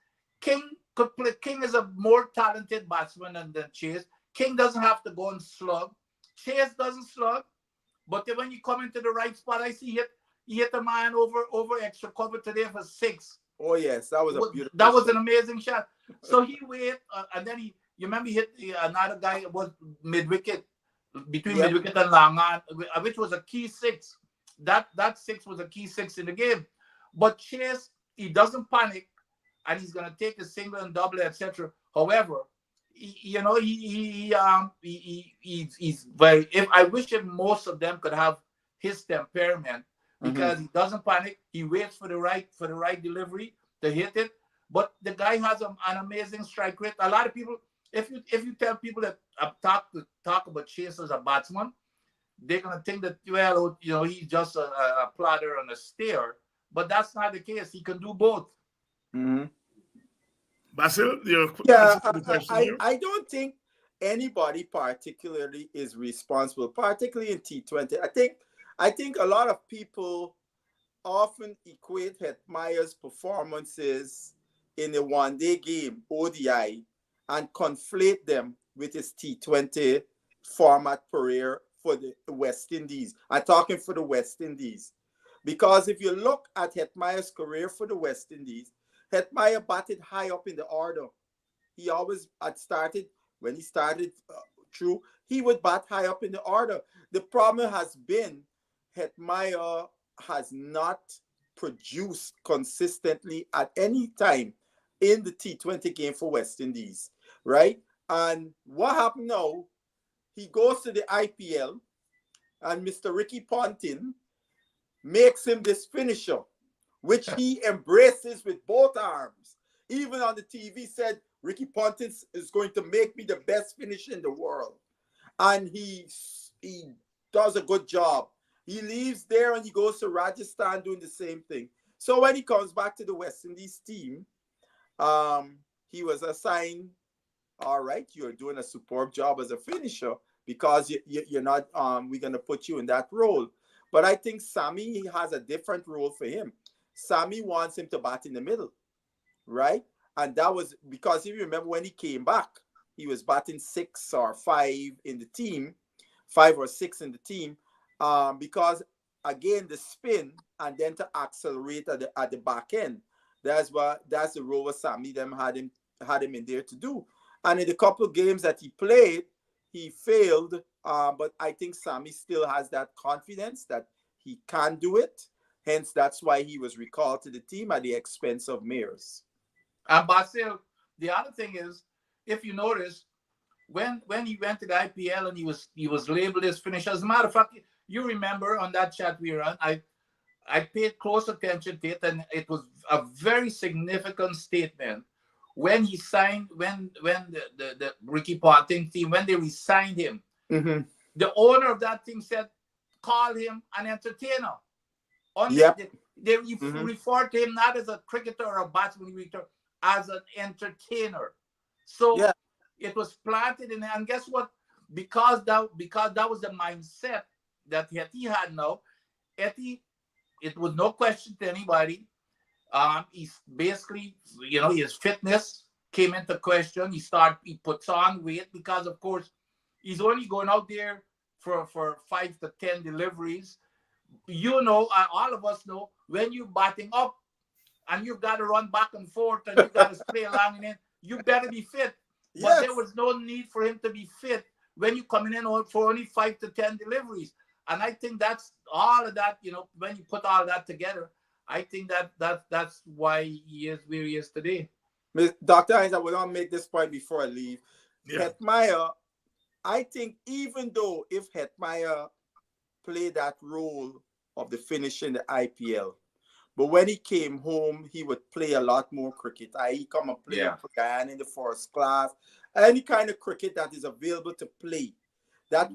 King could play. King is a more talented batsman than Chase. King doesn't have to go and slug. Chase doesn't slug, but then when you come into the right spot, I see he hit a man over extra cover today for 6. Oh yes, that was a beautiful. That was an amazing shot. So he waited, and then you remember he hit another guy, was mid-wicket, between mid-wicket and long on, which was a key 6. That 6 was a key 6 in the game. But Chase, he doesn't panic, and he's gonna take a single and double, etc. However, he's very. If I wish if most of them could have his temperament, because he doesn't panic, he waits for the right delivery to hit it. But the guy has an amazing strike rate. A lot of people, if you tell people that talk about Chase as a batsman, they're gonna think that, well, you know, he's just a plotter and a stayer. But that's not the case. He can do both. Basil, I don't think anybody particularly is responsible, particularly in T20. I think a lot of people often equate Hetmeyer's performances in a one-day game, ODI, and conflate them with his T20 format career for the West Indies. I'm talking for the West Indies. Because if you look at Hetmeyer's career for the West Indies, Hetmeyer batted high up in the order. He always when he started through, he would bat high up in the order. The problem has been Hetmeyer has not produced consistently at any time in the T20 game for West Indies, right? And what happened now, he goes to the IPL, and Mr. Ricky Ponting makes him this finisher, which he embraces with both arms. Even on the TV said, Ricky Ponting is going to make me the best finisher in the world. And he does a good job. He leaves there and he goes to Rajasthan doing the same thing. So when he comes back to the West Indies team, he was assigned, all right, you're doing a superb job as a finisher because you're not, we're going to put you in that role. But I think Sammy has a different role for him. Sammy wants him to bat in the middle, right? And that was because if you remember when he came back, he was batting 6 or 5 in the team, 5 or 6 in the team, because again the spin and then to accelerate at the back end. That's the role where Sammy them had him in there to do. And in the couple of games that he played, he failed. But I think Sammy still has that confidence that he can do it. Hence, that's why he was recalled to the team at the expense of Mears. And Basil, the other thing is, if you notice, when he went to the IPL and he was labeled as finisher. As a matter of fact, you remember on that chat we ran, I paid close attention to it, and it was a very significant statement when he signed, when the Ricky Ponting team, when they resigned him. Mm-hmm. The owner of that team said, call him an entertainer. They refer to him not as a cricketer or a batsman, as an entertainer. So it was planted in there. And guess what? Because that was the mindset that Hetty had now, Hetty, it was no question to anybody. He's basically, his fitness came into question. He puts on weight because, of course, he's only going out there for 5 to 10 deliveries. All of us know when you're batting up and you've got to run back and forth and you've got to play along in it, you better be fit. Yes. But there was no need for him to be fit when you're coming in for only 5 to 10 deliveries. And I think that's all of that, when you put all that together, I think that's why he is where he is today. Dr. Hines, I will not make this point before I leave. Yeah. Hetmeyer, I think even though if Hetmeyer played that role of the finisher in the IPL, but when he came home, he would play a lot more cricket. He come and play for Guyana in the first class, any kind of cricket that is available to play. That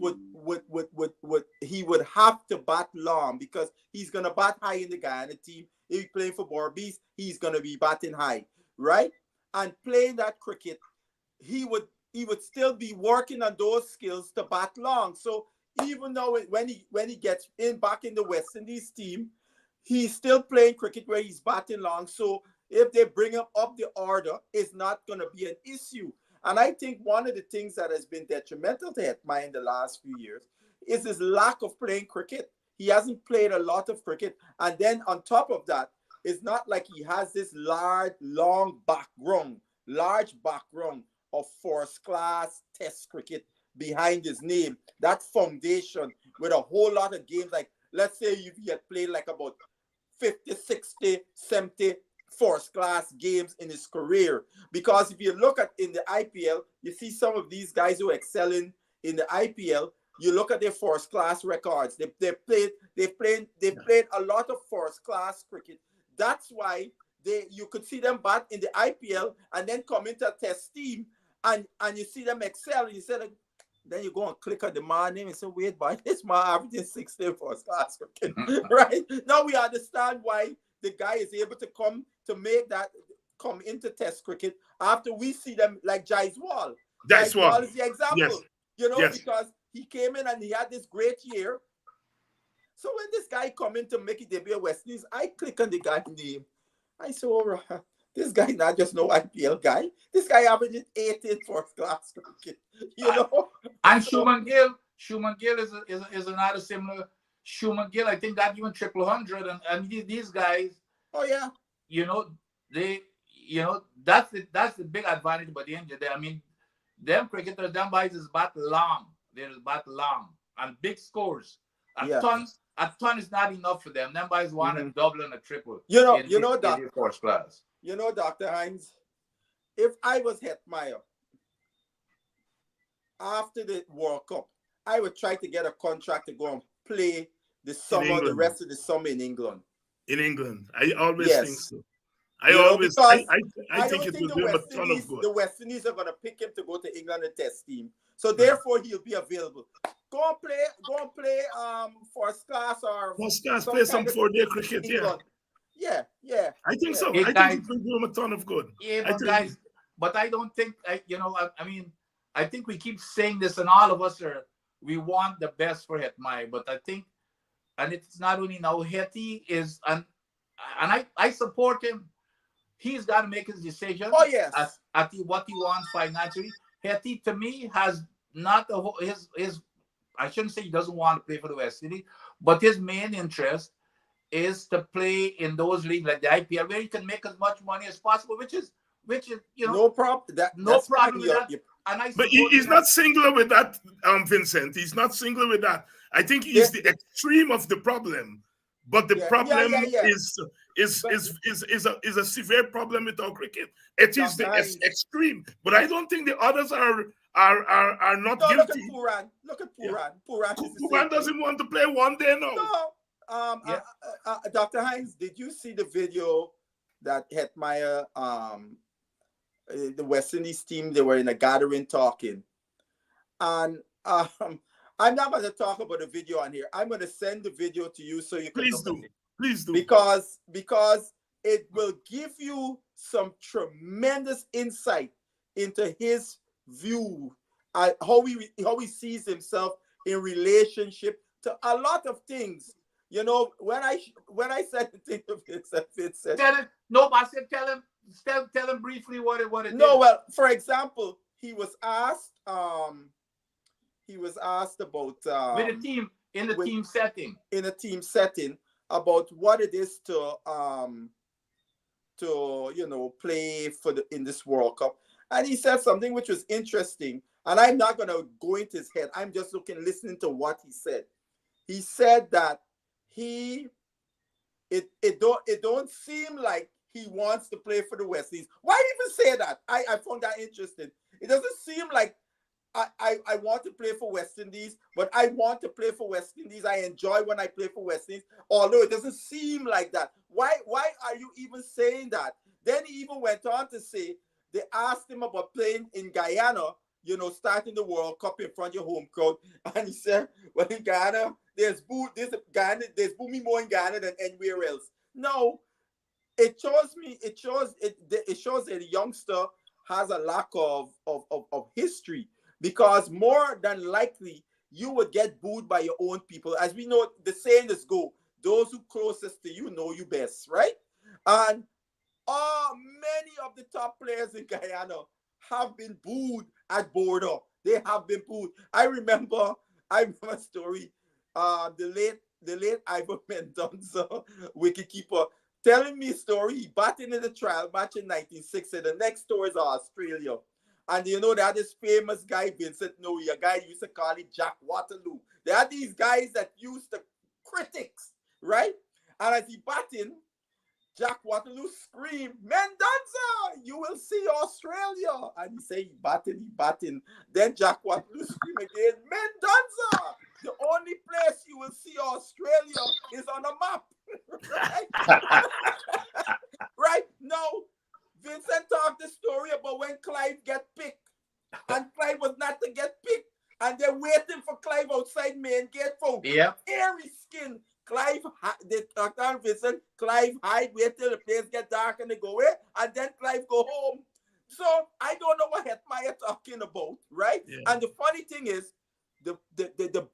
he would have to bat long because he's gonna bat high in the Guyana team. If he's playing for Barbies, he's gonna be batting high, right? And playing that cricket, he would still be working on those skills to bat long. So even though when he gets back in the West Indies team, he's still playing cricket where he's batting long. So if they bring him up the order, it's not gonna be an issue. And I think one of the things that has been detrimental to Hetmeyer in the last few years is his lack of playing cricket. He hasn't played a lot of cricket. And then on top of that, it's not like he has this large background of first-class test cricket behind his name. That foundation with a whole lot of games, like let's say if he had played like about 50, 60, 70 first-class games in his career. Because if you look at in the IPL, you see some of these guys who are excelling in the IPL. You look at their first-class records. They've played a lot of first-class cricket. That's why you could see them bat in the IPL and then come into a test team and you see them excel. And you say, then you go and click on the man name and say, wait, boy, this man averaging 60 first-class cricket, right? Now we understand why the guy is able to come into test cricket after we see them like Jaiswal. Jaiswal is the example, because he came in and he had this great year. So when this guy come in to make it debut at West Indies, I click on the guy's name. I say, oh, this guy not just no IPL guy. This guy averaging 18 first-class cricket, And Shuman Gill is another similar. Shuman Gill, I think that even 100, and these guys. Oh yeah. That's the big advantage about the India. I mean, them cricketers, them guys is bat long. They just bat long and big scores. A ton is not enough for them. Them guys want a double and a triple. First class. Dr. Hines, if I was Hetmeyer after the World Cup, I would try to get a contract to go and play the England. rest of the summer in England. In England, I always Yes. think so. Because I think it don't think will do him a ton of good. the West Indies are going to pick him to go to England and test team. So therefore, he'll be available. Go and play first class or First class, play some 4-day cricket. Yeah. I think so. Hey, I guys, think it will do him a ton of good. Yeah, but guys, but I don't think I mean, I think we keep saying this, and all of us we want the best for Hetmai, but I think, and it's not only now, Hetty is, and I support him. He's got to make his decision. Oh yes. At what he wants financially. Hetty, to me, has not his. I shouldn't say he doesn't want to play for the West Indies, but his main interest is to play in those leagues like the IPL, where he can make as much money as possible, which is no problem. No problem with that. But he's not singular with that, Vincent. He's not singular with that. I think he's the extreme of the problem. But the problem is a severe problem with our cricket. It is the extreme. But I don't think the others are not guilty. Look at Puran. Puran doesn't want to play one day now. No. Dr. Hines, did you see the video that Hetmyer, the West Indies team, they were in a gathering talking? And I'm not going to talk about the video on here. I'm going to send the video to you so you can Please do. Because it will give you some tremendous insight into his view, how he sees himself in relationship to a lot of things. You know, when I said the thing of Vincent, tell him briefly what it is. Well, for example, he was asked about with a team in a team setting about what it is to play in this World Cup, and he said something which was interesting, and I'm not going to go into his head. I'm just listening to what he said. He said that it don't seem like he wants to play for the West Indies. Why even say that? I found that interesting. It doesn't seem like I want to play for West Indies, but I want to play for West Indies. I enjoy when I play for West Indies, although it doesn't seem like that. Why are you even saying that? Then he even went on to say, they asked him about playing in Guyana, starting the World Cup in front of your home crowd. And he said, well, in Guyana, there's booming more in Guyana than anywhere else. No, it shows that the youngster has a lack of history, because more than likely you would get booed by your own people. As we know, the saying is go, those who closest to you know you best, right? And many of the top players in Guyana have been booed at border. They have been booed. I remember a story. The late Ivan Mendonça, wicketkeeper, telling me a story. He batted in the trial match in 1960. The next story is Australia. And they had this famous guy, Vincent Noe, a guy used to call it Jack Waterloo. They had these guys that used to critics, right? And as he batted, Jack Waterloo screamed, Mendonça, you will see Australia. And he said he batted. Then Jack Waterloo screamed again, Mendonça, the only place you will see Australia is on a map. Right? Right? Now, Vincent talked the story about when Clive get picked. And Clive was not to get picked. And they're waiting for Clive outside main gate for airy skin. Clive hide, wait till the place get dark and they go away, and then Clive go home. So I don't know what Hetmyer talking about, right? Yeah. And the funny thing is, the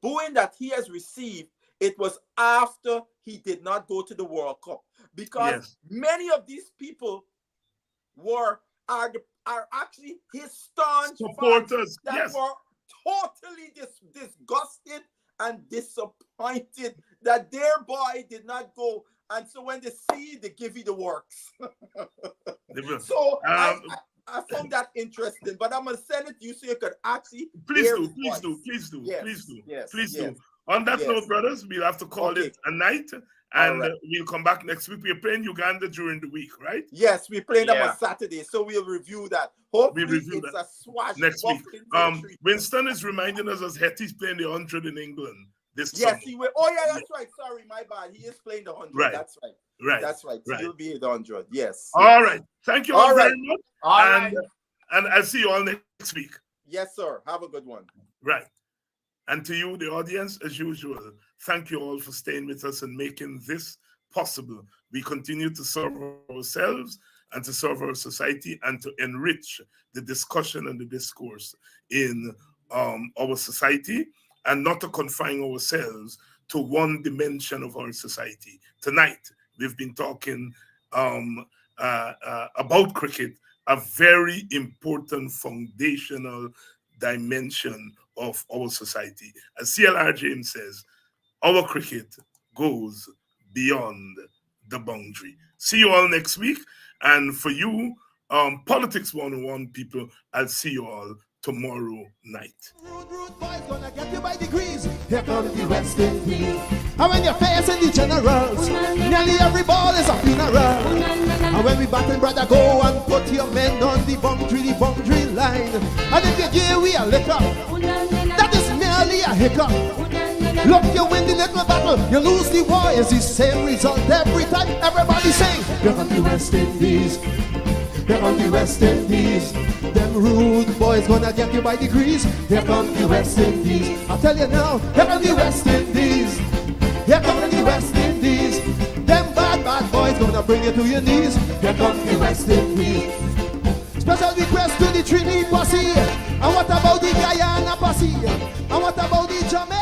booing that he has received, it was after he did not go to the World Cup, because many of these people are actually his staunch supporters that were totally disgusted and disappointed that their boy did not go. And so when they see, they give you the works. So I found that interesting, but I'm going to send it to you so you could actually Please do. On that note, brothers, we'll have to call it a night. And right. we'll come back next week. We're playing Uganda during the week, right? Yes, we played them Yeah. on Saturday, so we'll review that. Hopefully, review it's that a swash next week. victory. Winston is reminding us as Hetty's playing the 100 in England this Yes, summer. he will. Oh, yeah, that's right. Sorry, my bad. He is playing the 100. Right. That's right. Right. That's right. Right. He'll be at the 100. Yes. All right. Thank you all, All very right. much. All and, right. and I'll see you all next week. Yes, sir. Have a good one. Right. And to you, the audience, as usual, thank you all for staying with us and making this possible. We continue to serve ourselves and to serve our society and to enrich the discussion and the discourse in our society, and not to confine ourselves to one dimension of our society. Tonight, we've been talking about cricket, a very important foundational dimension of our society. As CLR James says, our cricket goes beyond the boundary. See you all next week. And for you, Politics 101 people, I'll see you all tomorrow night. Rude boys gonna get you by degrees. Here comes the West Indies. And when you're facing the generals, nearly every ball is a funeral. And when we batting, brother, go and put your men on the boundary line. And if you give we a liquor, that is merely a hiccup. Look, you win the little battle, you lose the war. It's the same result every time. Everybody sing. Here comes the West Indies. Here come the West Indies. Them rude boys gonna get you by degrees. Here come the West Indies. I tell you now, here come the West Indies. Here come the West Indies. Them bad boys gonna bring you to your knees. Here come the West Indies. Special request to the Trinity posse. And what about the Guyana posse? And what about the Jamaica?